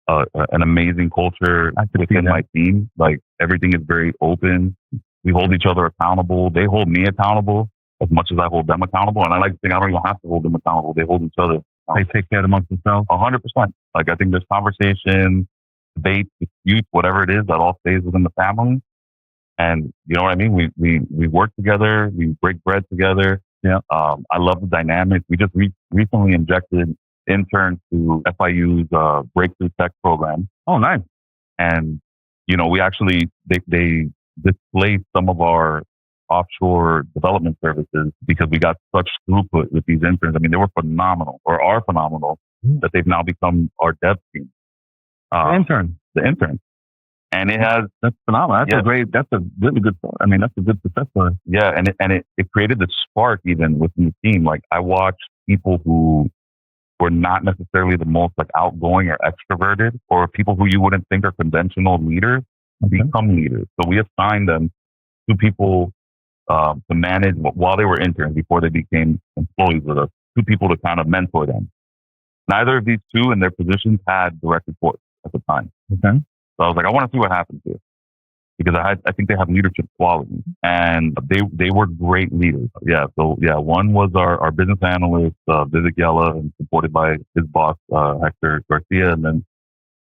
an amazing culture within my team. Like everything is very open. We hold each other accountable. They hold me accountable as much as I hold them accountable. And I like to think I don't even have to hold them accountable. They hold each other. They take care amongst themselves. 100%. Like I think there's conversation, debate, dispute, whatever it is, that all stays within the family. And you know what I mean? We work together. We break bread together. Yeah. I love the dynamic. We just recently injected interns to FIU's Breakthrough Tech program. Oh, nice. And, we actually, they displaced some of our offshore development services because we got such throughput with these interns. I mean, they were phenomenal or are phenomenal that they've now become our dev team. The intern. And that's phenomenal. That's a really good, I mean, that's a good success story. Yeah. And it created the spark even within the team. Like I watched people who were not necessarily the most like outgoing or extroverted or people who you wouldn't think are conventional leaders become leaders. So we assigned them to people to manage while they were interns before they became employees with us, 2 people to kind of mentor them. Neither of these 2 in their positions had direct reports at the time. Okay. So I was like, I want to see what happens here because I think they have leadership qualities and they were great leaders. Yeah. So yeah, one was our business analyst, Vivek Yella, and supported by his boss, Hector Garcia. And then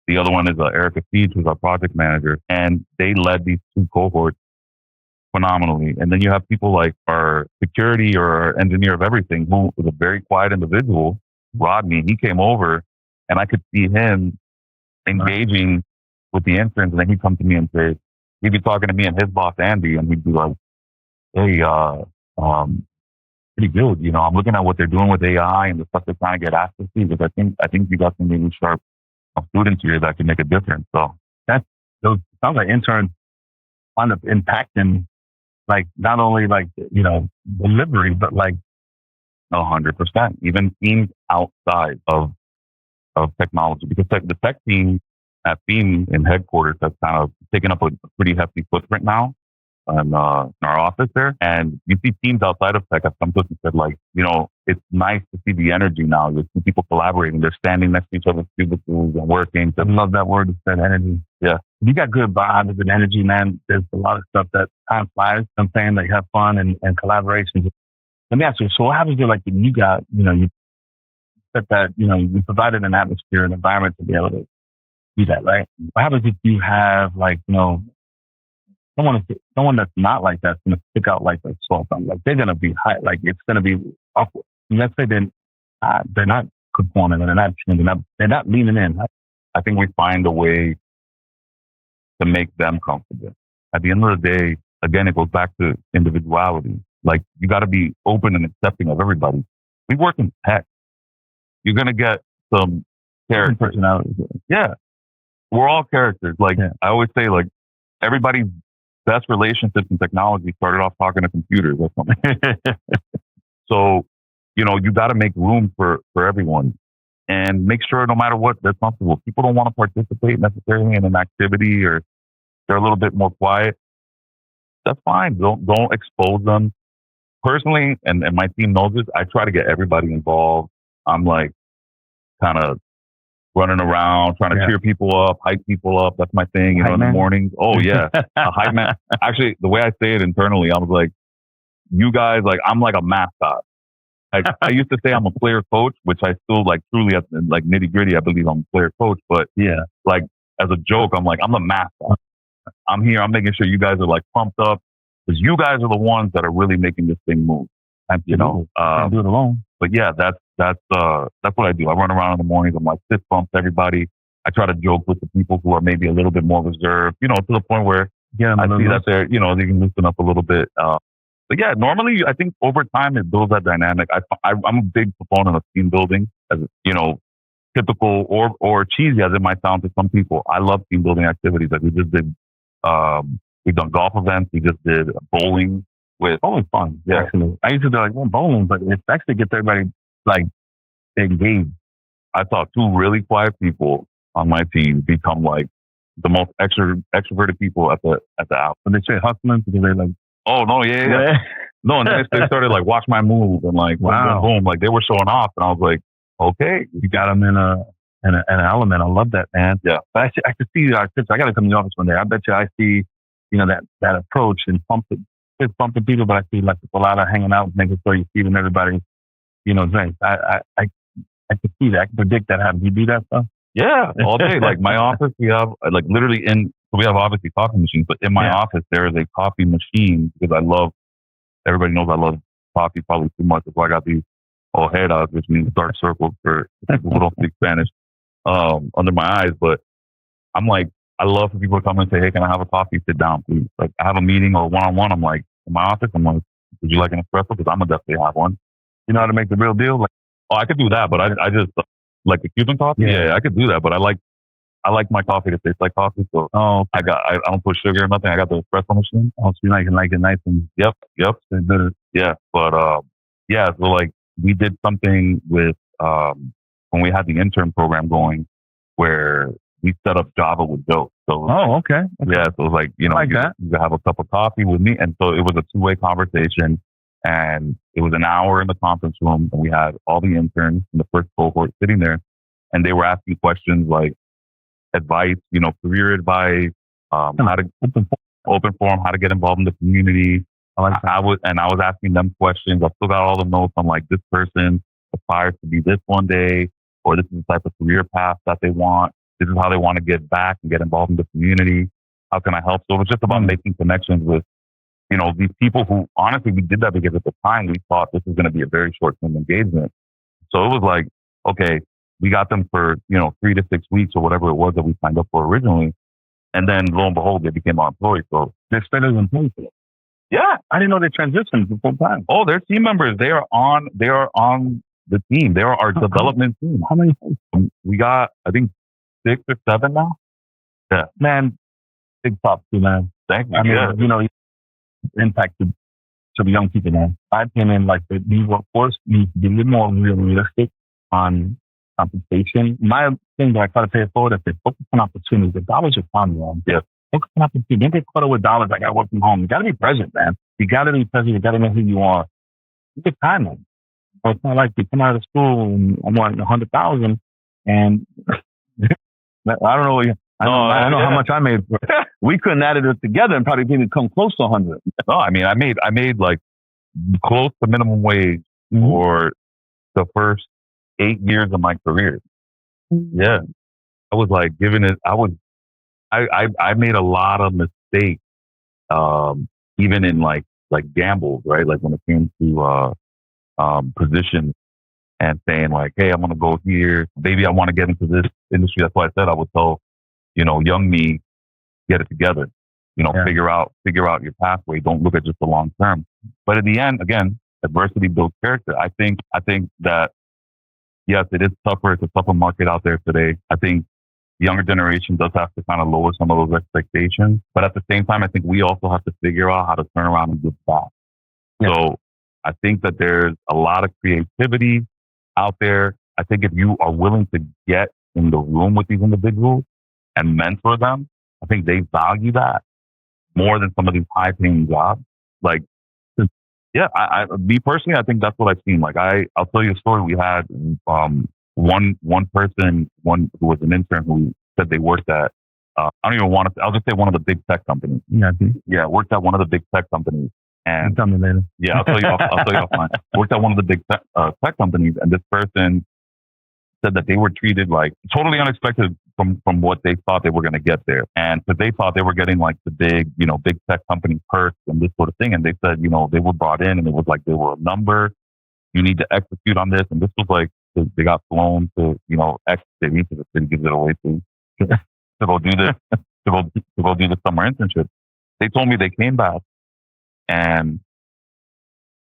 the other one is Erica Siege, who's our project manager. And they led these 2 cohorts phenomenally. And then you have people like our security or our engineer of everything, who was a very quiet individual, Rodney. He came over and I could see him engaging with the interns. And then he'd come to me and say, he'd be talking to me and his boss, Andy, and he'd be like, hey, pretty good. I'm looking at what they're doing with AI and the stuff they're trying to get access to because I think you got some really sharp students here that can make a difference. So those sounds like interns wind up impacting like not only like, delivery, but like 100%, even teams outside of technology, because the tech team at FEAM in headquarters has kind of taken up a pretty hefty footprint now in our office there. And you see teams outside of tech have come to us and said, like, it's nice to see the energy now. You see people collaborating. They're standing next to each other's cubicles and working. I love that word, that energy. Yeah. You got good vibes and energy, man. There's a lot of stuff that time flies. I'm saying that you have fun and collaborations. Let me ask you, so what happens to like you got, you said that, you provided an atmosphere, an environment to be able to do that, right? What happens if you have like, someone that's not like that's going to stick out like a sore thumb? Like they're going to be high, like it's going to be awkward. And let's say they're not conforming, or they're not leaning in. I think we find a way to make them comfortable. At the end of the day, again, it goes back to individuality. Like you got to be open and accepting of everybody. We work in tech. You're going to get some character personalities. Yeah. We're all characters. Like I always say, like everybody's best relationships in technology started off talking to computers or something. So, you got to make room for everyone and make sure no matter what, they're comfortable. People don't want to participate necessarily in an activity, or they're a little bit more quiet. That's fine. Don't expose them. Personally, and my team knows this, I try to get everybody involved. I'm like kind of running around, trying to cheer people up, hype people up. That's my thing, in the mornings. Oh, yeah. A hype man. Actually, the way I say it internally, I was like, you guys, like, I'm like a mascot. I used to say I'm a player coach, which I still like truly, like nitty gritty, I believe I'm a player coach. But like as a joke, I'm like, I'm the mascot. I'm here. I'm making sure you guys are like pumped up, because you guys are the ones that are really making this thing move. Can't do it alone. But yeah, that's what I do. I run around in the mornings. I'm like fist bumps everybody. I try to joke with the people who are maybe a little bit more reserved, to the point where I see that they're, they can loosen up a little bit. But yeah, normally I think over time it builds that dynamic. I'm a big proponent of team building, as typical or cheesy as it might sound to some people. I love team building activities. Like we just did, we've done golf events. We just did bowling. Bowling's fun. Yeah, actually. I used to do like bowling, but it actually gets everybody like engaged. I saw two really quiet people on my team become like the most extroverted people at the out. When they say hustling, because they're like, oh no, yeah. No, and then they started like watch my move and like boom, boom, like they were showing off, and I was like, okay, you got them in an element. I love that, man. Yeah, but I could see our tips. I got to come to the office one day. I bet you I see, that approach and fist bumping people, but I see like a lot of hanging out, making sure you're feeding everybody, drinks. I can see that. I can predict that. How do you do that stuff? Yeah, all day. Like my office, we have like literally we have obviously coffee machines, but in my office there is a coffee machine, because everybody knows I love coffee probably too much. That's why I got these ojeras, which means dark circles for people who don't speak Spanish, under my eyes. But I'm like, I love for people to come and say, hey, can I have a coffee? Sit down, please. Like I have a meeting or one-on-one. I'm like, in my office, I'm like, would you like an espresso? Because I'm going to definitely have one. You know how to make the real deal? Like, I could do that, but I just like the Cuban coffee. Yeah, I could do that, but I like my coffee to taste like coffee. So I don't put sugar or nothing. I got the espresso machine. So you like it nice and yep. Yeah, but so like we did something with when we had the intern program going, where we set up Java with Joe. So okay. Yeah, so it was like you have a cup of coffee with me, and so it was a two-way conversation. And it was an hour in the conference room, and we had all the interns in the first cohort sitting there, and they were asking questions like advice, career advice, how to open forum, how to get involved in the community. I was asking them questions. I still got all the notes on like this person aspires to be this one day, or this is the type of career path that they want. This is how they want to get back and get involved in the community. How can I help? So it was just about making connections with these people who, honestly, we did that because at the time we thought this was going to be a very short-term engagement. So it was like, okay, we got them for, 3 to 6 weeks or whatever it was that we signed up for originally. And then lo and behold, they became our employees. So they're still employees. Yeah. I didn't know they transitioned to full time. Oh, they're team members. They are on the team. They are our development team. How many? We got, I think, 6 or 7 now. Yeah. Man, big props to you, man. Thank you. I mean, impacted some young people, man. I came in like the new workforce needs to be a little more realistic on compensation. My thing that I try to pay it forward is to focus on opportunities. The dollars are fun, man. Yeah. Focus on opportunities. Don't get caught up with dollars. I got to work from home. You got to be present, man. You got to be present. You got to know who you are. You get time, man. So it's not like you come out of school and I'm wanting 100,000 and I don't know what you. I know how much I made. We couldn't add it together and probably didn't come close to 100. No, I mean, I made like close to minimum wage for the first 8 years of my career. Yeah. I was like giving it, I made a lot of mistakes, even in like gambles, right? Like when it came to, positions and saying like, hey, I'm going to go here. Maybe I want to get into this industry. That's why I said I would tell, young me, get it together, figure out your pathway. Don't look at just the long term. But in the end, again, adversity builds character. I think that, yes, it is tougher. It's a tougher market out there today. I think the younger generation does have to kind of lower some of those expectations. But at the same time, I think we also have to figure out how to turn around and give back. Yeah. So I think that there's a lot of creativity out there. I think if you are willing to get in the room with these individuals and mentor them, I think they value that more than some of these high paying jobs. Like, yeah, me personally, I think that's what I've seen. Like, I'll tell you a story. We had, one person who was an intern who said they worked at, I don't even want to, I'll just say one of the big tech companies. Yeah, worked at one of the big tech companies. And tell me later. Yeah, I'll tell you offline. Worked at one of the big tech companies, and this person said that they were treated like totally unexpected from what they thought they were going to get there. And because they thought they were getting like the big tech company perks and this sort of thing. And they said, they were brought in and it was like they were a number. You need to execute on this. And this was like, they got flown to, execute into the city, gives it away to go do this, to go do the summer internship. They told me they came back and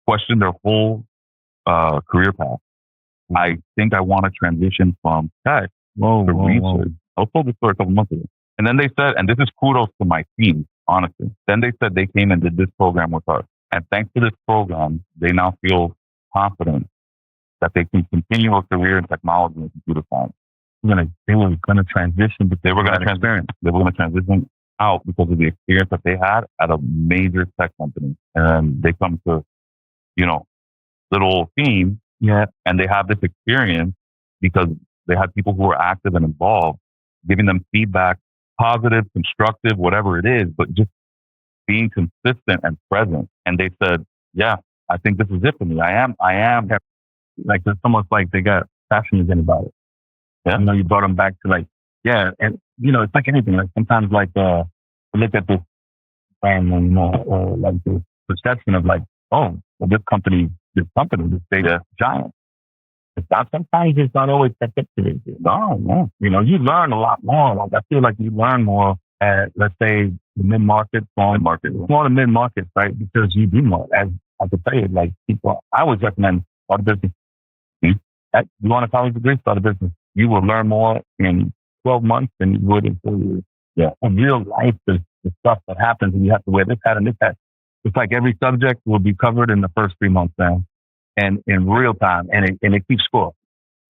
questioned their whole career path. I think I want to transition from tech to research. I was told this story a couple months ago. And then they said, and this is kudos to my team, honestly. Then they said they came and did this program with us. And thanks to this program, they now feel confident that they can continue a career in technology and computer science. They were going to transition. They were going to transition out because of the experience that they had at a major tech company. And they come to, little FEAM, and they have this experience because they had people who were active and involved, giving them feedback, positive, constructive, whatever it is, but just being consistent and present. And they said, yeah, I think this is it for me. I am. Like, it's almost like they got passionate about it. Yeah. You brought them back to like, yeah. And, it's like anything. Like sometimes like, we look at this brand and, like the perception of like, oh, well, this data giant. It's not, sometimes it's not always that up to it. No. You learn a lot more. Like I feel like you learn more at, let's say, the mid-market, small to mid-market, right? Because you do more. As I could say, like people, I always recommend start a business. You want a college degree, start a business. You will learn more in 12 months than you would in 4 years. Yeah. In real life, the stuff that happens and you have to wear this hat and this hat. It's like every subject will be covered in the first 3 months now. And in real time, and it keeps score.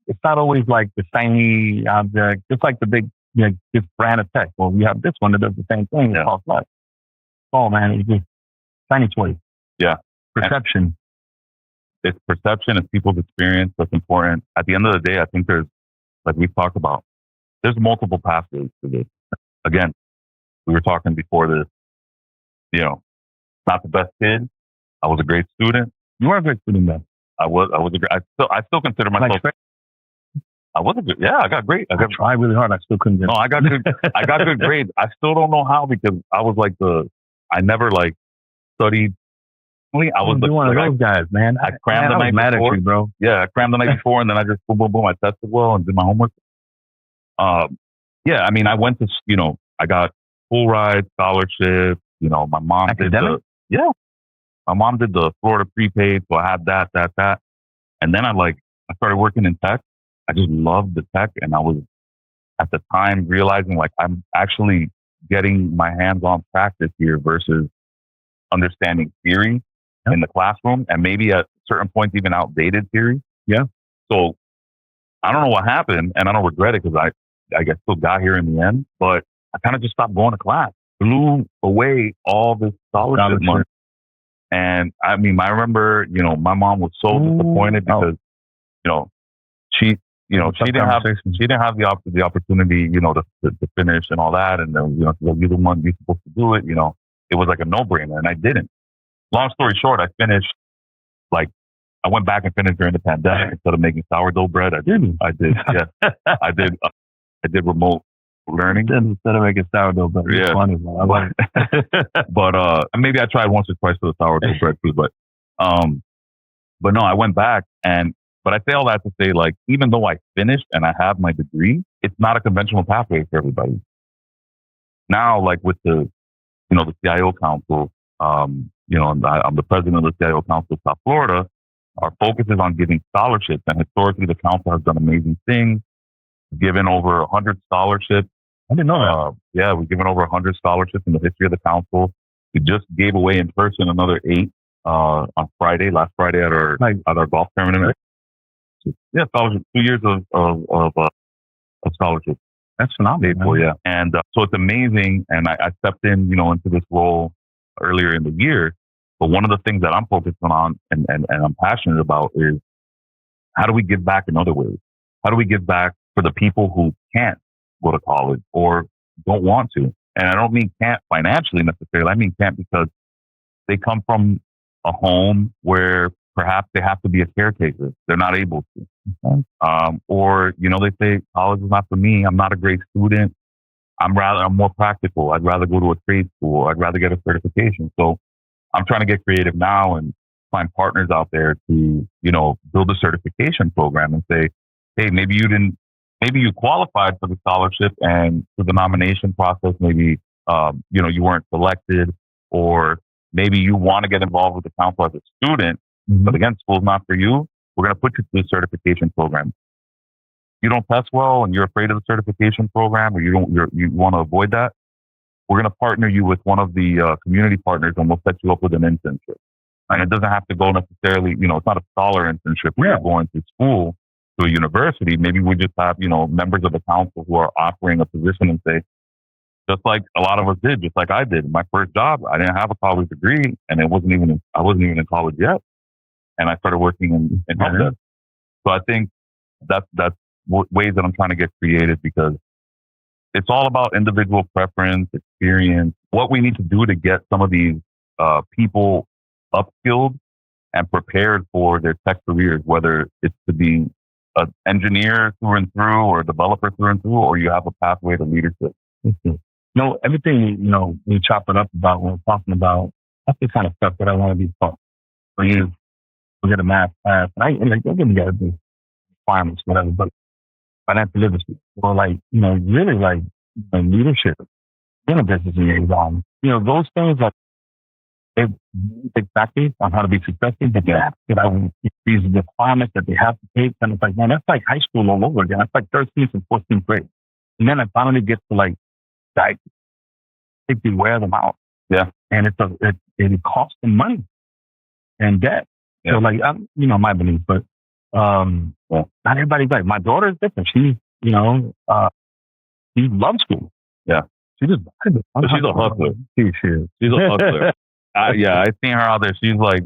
It's not always like the shiny object, just like the big, this brand of tech. Well, we have this one that does the same thing. Yeah. Oh man, it's just shiny choice. Yeah. Perception. It's perception. It's people's experience that's important. At the end of the day, I think there's, like we've talked about, there's multiple pathways to this. Again, we were talking before this, not the best kid. I was a great student. You were a great student, man. I still consider myself. I was a good. Yeah, I got great. I tried really hard. I still couldn't get. No, I got good. I got good grades. I still don't know how because I was like I never like studied. I was one of those guys, man. I crammed the night before. At you, bro. Yeah, I crammed the night before, and then I just boom. I tested well and did my homework. Yeah, I mean, I went to I got full ride scholarship. My mom academic? My mom did the Florida prepaid, so I had that. And then I started working in tech. I just loved the tech. And I was at the time realizing like I'm actually getting my hands-on practice here versus understanding theory in the classroom and maybe at certain points even outdated theory. Yeah. So I don't know what happened and I don't regret it because I guess still got here in the end, but I kind of just stopped going to class, blew away all this scholarship money. And I mean, I remember, my mom was so disappointed because, she didn't have the opportunity, to finish and all that. And then, you're the one you're supposed to do it. It was like a no-brainer, and I didn't. Long story short, I finished I went back and finished during the pandemic instead of making sourdough bread. I did. Yeah, I did. I did remote learning. Instead of making sourdough bread. It's funny, man. I like it. But maybe I tried once or twice for the sourdough bread too. But no, I went back but I say all that to say, like, even though I finished and I have my degree, it's not a conventional pathway for everybody. Now, like with the CIO Council, I'm the president of the CIO Council of South Florida. Our focus is on giving scholarships, and historically, the council has done amazing things. Given over 100 scholarships. I didn't know that. Yeah, we've given over 100 scholarships in the history of the council. We just gave away in person another 8 on last Friday at our golf tournament. Yeah, scholarships, 2 years of scholarships. That's phenomenal. Yeah, and so it's amazing. And I stepped in, into this role earlier in the year. But one of the things that I'm focused on and I'm passionate about is how do we give back in other ways? How do we give back for the people who can't go to college or don't want to? And I don't mean can't financially necessarily. I mean can't because they come from a home where perhaps they have to be a caretaker. They're not able to. Or, they say college is not for me. I'm not a great student. I'm more practical. I'd rather go to a trade school. I'd rather get a certification. So I'm trying to get creative now and find partners out there to, build a certification program and say, hey, maybe you qualified for the scholarship and for the nomination process, maybe, you weren't selected, or maybe you want to get involved with the council as a student, but again, school's not for you. We're going to put you through the certification program. You don't test well and you're afraid of the certification program, or you want to avoid that. We're going to partner you with one of the community partners, and we'll set you up with an internship. And it doesn't have to go necessarily, it's not a scholar internship where you're going to school, to a university. Maybe we just have, members of the council who are offering a position and say, just like a lot of us did, just like I did. My first job, I didn't have a college degree, and I wasn't even in college yet. And I started working in help desk. So I think that's ways that I'm trying to get creative, because it's all about individual preference, experience, what we need to do to get some of these people upskilled and prepared for their tech careers, whether it's to be an engineer through and through, or a developer through and through, or you have a pathway to leadership. Everything, we chop it up about when we're talking about, that's the kind of stuff that I want to be taught. For you, we get a math class, and don't get me to do requirements, whatever, but financial literacy, or really leadership, being a business liaison, those things, they exactly on how to be successful, but these requirements that they have to take, and it's like, man, that's like high school all over again. That's like 13th and 14th grade. And then I finally get to they wear them out. Yeah. And it costs them money and debt. Yeah. So my belief, but not everybody's like, my daughter is different. She loves school. Yeah. She's a hustler. She is. She's a hustler. I've seen her out there. She's like,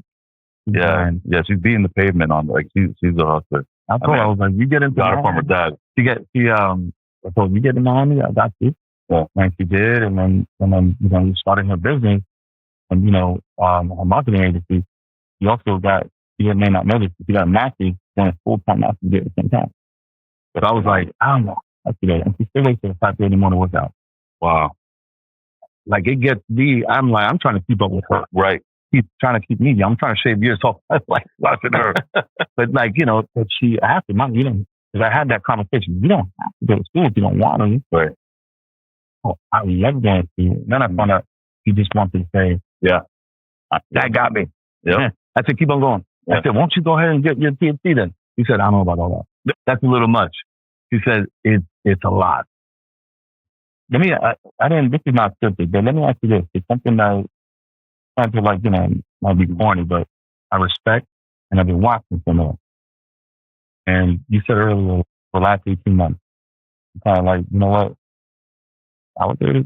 she's beating the pavement on she's a hustler. I was like, you get into got her from her dad. I told you get in the Army, I got you. Yeah. And she did, and then we started her business, and her marketing agency. She may not know this, but she got a master's, and a full-time master's at the same time. But I was like, I don't know. I see that, and she still wakes up at 5:30 in the morning to work out. Wow. It gets me. I'm trying to keep up with her. Right. She's trying to keep me. I'm trying to shave years off. Watching her. But but she has to, because I had that conversation. You don't have to go to school if you don't want to. Right. Oh, I love going to school. Then I found out he just wanted to say, yeah, that got me. Yeah. I said, keep on going. Yeah. I said, won't you go ahead and get your PhD then? He said, I don't know about all that. That's a little much. He said, it's a lot. This is not scripted, but let me ask you this. It's something that I feel like, might be corny, but I respect, and I've been watching from her. And you said earlier, for the last 18 months, kind of like, you know what? I was there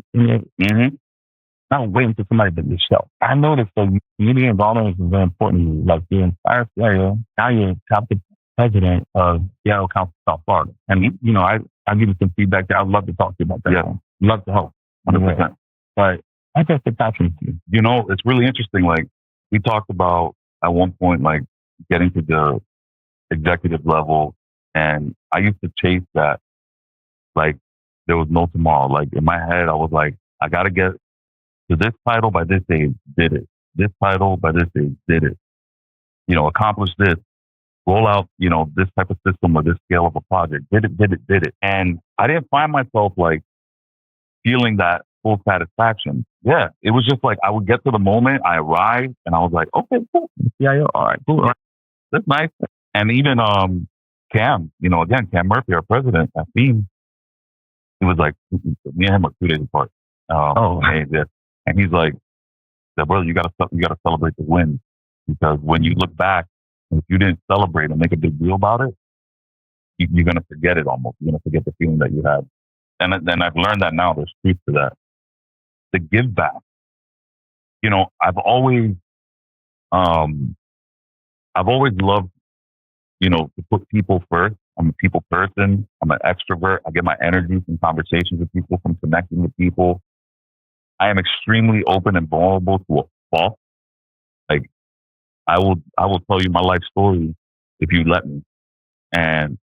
not waiting for somebody but yourself. I noticed that community involvement is very important to you. Like, you inspire CIO. Now you're the president of CIO Council South Florida. And, I'll give you some feedback there. I'd love to talk to you about that. Yeah. Love to help. 100%. But I guess it's passion to you. It's really interesting. Like, we talked about at one point, getting to the executive level. And I used to chase that. there was no tomorrow. Like in my head, I was like, I got to get to this title by this age, did it. This title by this age, did it. Accomplish this, roll out, this type of system or this scale of a project, did it. And I didn't find myself like feeling that full satisfaction. Yeah, it was just like I would get to the moment, I arrived, and I was like, okay, cool, CIO, all right, cool, all right. That's nice. And even Cam, again, Cam Murphy, our president at FEAM, he was like, me and him are 2 days apart. And he's like, brother, you gotta celebrate the win, because when you look back, if you didn't celebrate and make a big deal about it, you're gonna forget it almost. You're gonna forget the feeling that you had. And then I've learned that now. There's truth to that. The give back. I've always loved, to put people first. I'm a people person. I'm an extrovert. I get my energy from conversations with people, from connecting with people. I am extremely open and vulnerable to a fault. Like I will tell you my life story if you let me. And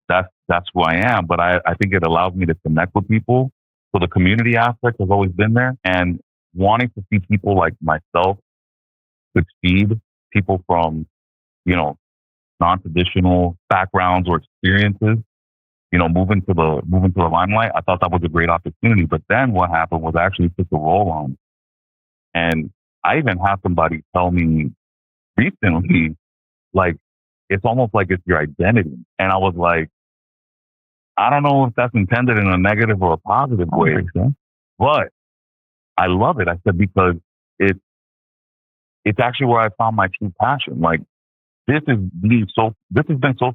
that's who I am. But I think it allows me to connect with people. So the community aspect has always been there, and wanting to see people like myself succeed, people from, non-traditional backgrounds or experiences, moving to the limelight. I thought that was a great opportunity. But then what happened was I actually took the role on. And I even had somebody tell me recently, like, it's almost like it's your identity. And I was like, I don't know if that's intended in a negative or a positive way, but I love it. I said, because it's actually where I found my true passion. Like, this has been so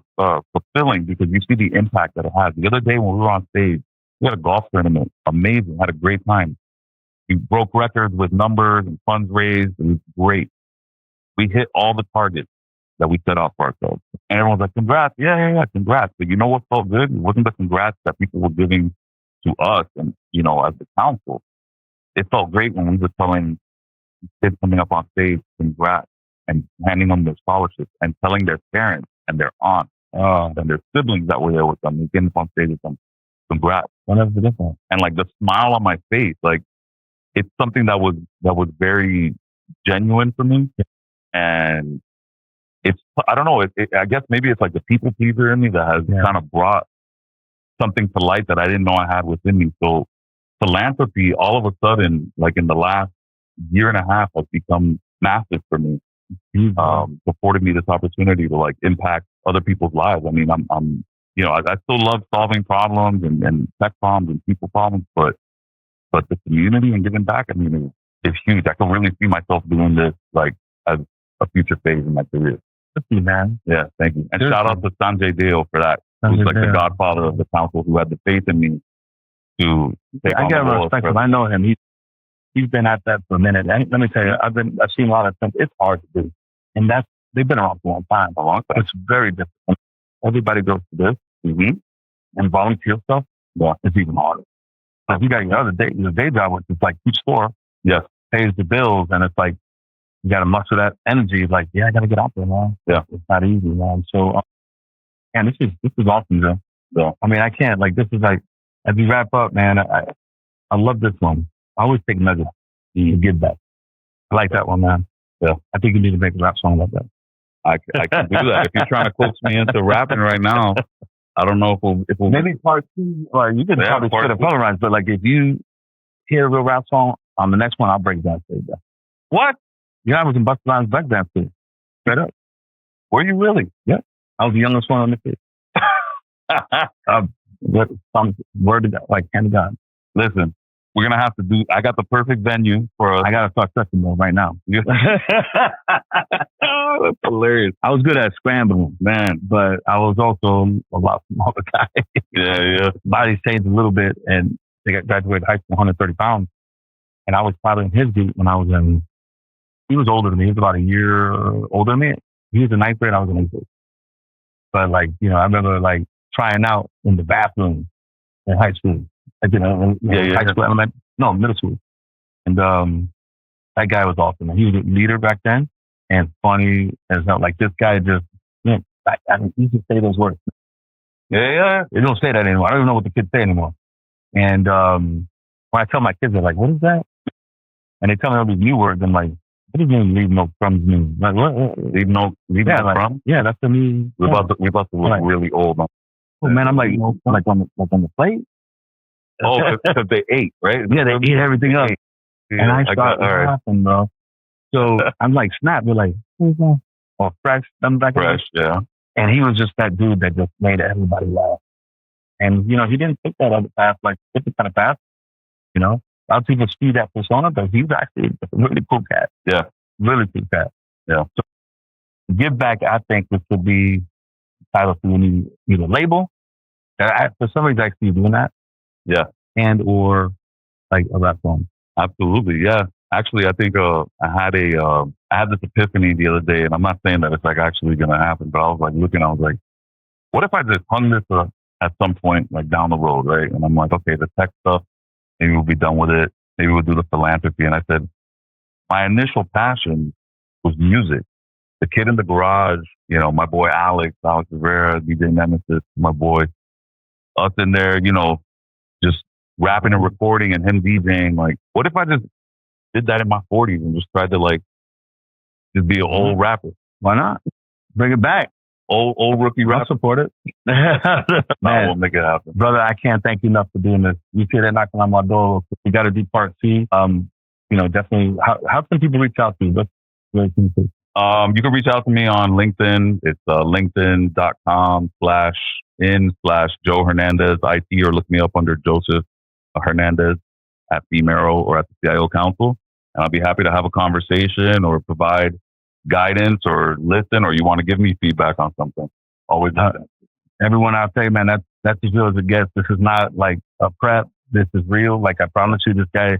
fulfilling, because you see the impact that it has. The other day when we were on stage, we had a golf tournament. Amazing. Had a great time. We broke records with numbers and funds raised. It was great. We hit all the targets that we set out for ourselves. And everyone's like, congrats. Yeah, congrats. But you know what felt good? It wasn't the congrats that people were giving to us and, as the council. It felt great when we were telling kids coming up on stage, congrats, and handing them their scholarships and telling their parents and their aunts and their siblings that were there with them, and getting up on stage with them, congrats. And like the smile on my face, like it's something that was very genuine for me. And I don't know, I guess maybe it's like the people pleaser in me that has kind of brought something to light that I didn't know I had within me. So philanthropy, all of a sudden, like in the last year and a half, has become massive for me. Afforded me this opportunity to like impact other people's lives. I mean, I'm I still love solving problems and tech problems and people problems, but the community and giving back, I mean, it's huge. I can really see myself doing this like as a future phase in my career. Thank you, man. Yeah, thank you. And shout out to Sanjay Dale for that. Who's like the godfather of the council, who had the faith in me to take on the role. I get respect because I know him. He's been at that for a minute. And let me tell you, I've seen a lot of things. It's hard to do. And they've been around for a long time. It's very difficult. Everybody goes through this. And volunteer stuff, it's even harder. Like you got your day job, which is like keep score. Yes. Pays the bills. And it's like, you got to muster that energy. It's like, I got to get out there, man. Yeah. It's not easy, man. So, and this is awesome, Joe. So, I mean, I can't, like, this is like, as we wrap up, man, I love this one. I always take nuggets to give back. I like that one, man. Yeah. I think you need to make a rap song like that. I can do that. If you're trying to coax me into rapping right now, I don't know if we'll maybe part 2, or you could probably spit a couple rhymes, but like if you hear a real rap song, on the next one, I'll break down stage. What? Yeah, I was in Busta Rhymes back dance too. Straight up. Were you really? Yeah. I was the youngest one on the field. Word to God, like hand to God. Listen, we're going to have to I got the perfect venue for us. I got to start touching them right now. That's hilarious. I was good at scrambling, man, but I was also a lot smaller guy. Yeah. Body changed a little bit, and they graduated high school 130 pounds. And I was probably in his group when I was he was older than me. He was about a year older than me. He was in 9th grade. I was in 8th grade. But like, I remember like trying out in the bathroom in high school. Like, high school, middle school. And that guy was awesome. He was a leader back then and funny as hell. Like this guy just, he used to say those words. Yeah. They don't say that anymore. I don't even know what the kids say anymore. And when I tell my kids, they're like, "What is that?" And they tell me all these new words. I'm like, "What do you mean leave no crumbs mean? Like, what? Leave no crumbs? Yeah, that's the new. We're about to look really old. Oh man, I'm like on the plate. Oh, because they ate, right? Yeah, they eat everything up. Yeah, and I start laughing, bro. So I'm like, snap. They're like, "Who's that?" Or fresh. I'm back. Fresh, yeah. And he was just that dude that just made everybody laugh. And you know, he didn't take that other path, like took it kind of fast. You know, a lot of people see that persona, but he's actually a really cool cat. Yeah, really cool cat. Yeah. So give back, I think, this would be title for any either label. For some reason, I see you doing that. Yeah. And or like a rap song. Absolutely. Yeah. Actually, I think I had this epiphany the other day, and I'm not saying that it's like actually going to happen, but I was like looking, I was like, what if I just hung this at some point, like down the road, right? And I'm like, okay, the tech stuff, maybe we'll be done with it. Maybe we'll do the philanthropy. And I said, my initial passion was music. The kid in the garage, you know, my boy Alex Rivera, DJ Nemesis, my boy, us in there, you know, just rapping and recording and him DJing. Like, what if I just did that in my 40s and just tried to like just be an old rapper? Why not? Bring it back. Old rookie rapper. I'll support it. Man, we'll make it happen. Brother, I can't thank you enough for doing this. You see that knocking on my door. We got to do part C. You know, definitely. How can people reach out to you? You can reach out to me on LinkedIn. It's linkedin.com/Joe Hernandez IT, or look me up under Joseph Hernandez at FEAM Aero or at the CIO Council. And I'll be happy to have a conversation or provide guidance or listen, or you want to give me feedback on something. Always everyone out there, man, that's as real as it gets. This is not like a prep. This is real. Like, I promise you, this guy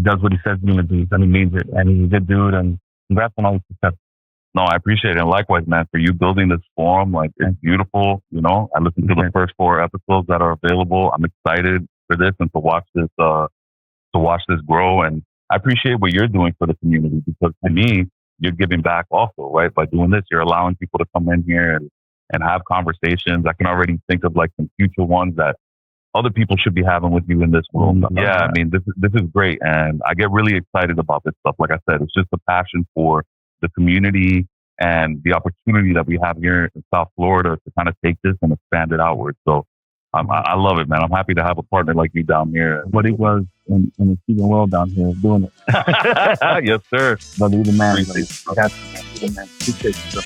does what he says he's going to do, and he means it, and he's a good dude, and congrats on all his success. No, I appreciate it. And likewise, man, for you building this forum, like, it's beautiful. You know, I listened to the first 4 episodes that are available. I'm excited for this and to watch this grow. And I appreciate what you're doing for the community, because to me, you're giving back also, right? By doing this, you're allowing people to come in here and have conversations. I can already think of like some future ones that other people should be having with you in this room. Yeah, I mean, this is great. And I get really excited about this stuff. Like I said, it's just a passion for the community and the opportunity that we have here in South Florida to kind of take this and expand it outward. So I love it, man. I'm happy to have a partner like you down here. What he was in the Stephen world down here doing it. Yes, sir. Brother, you're the man. Appreciate you. Appreciate you.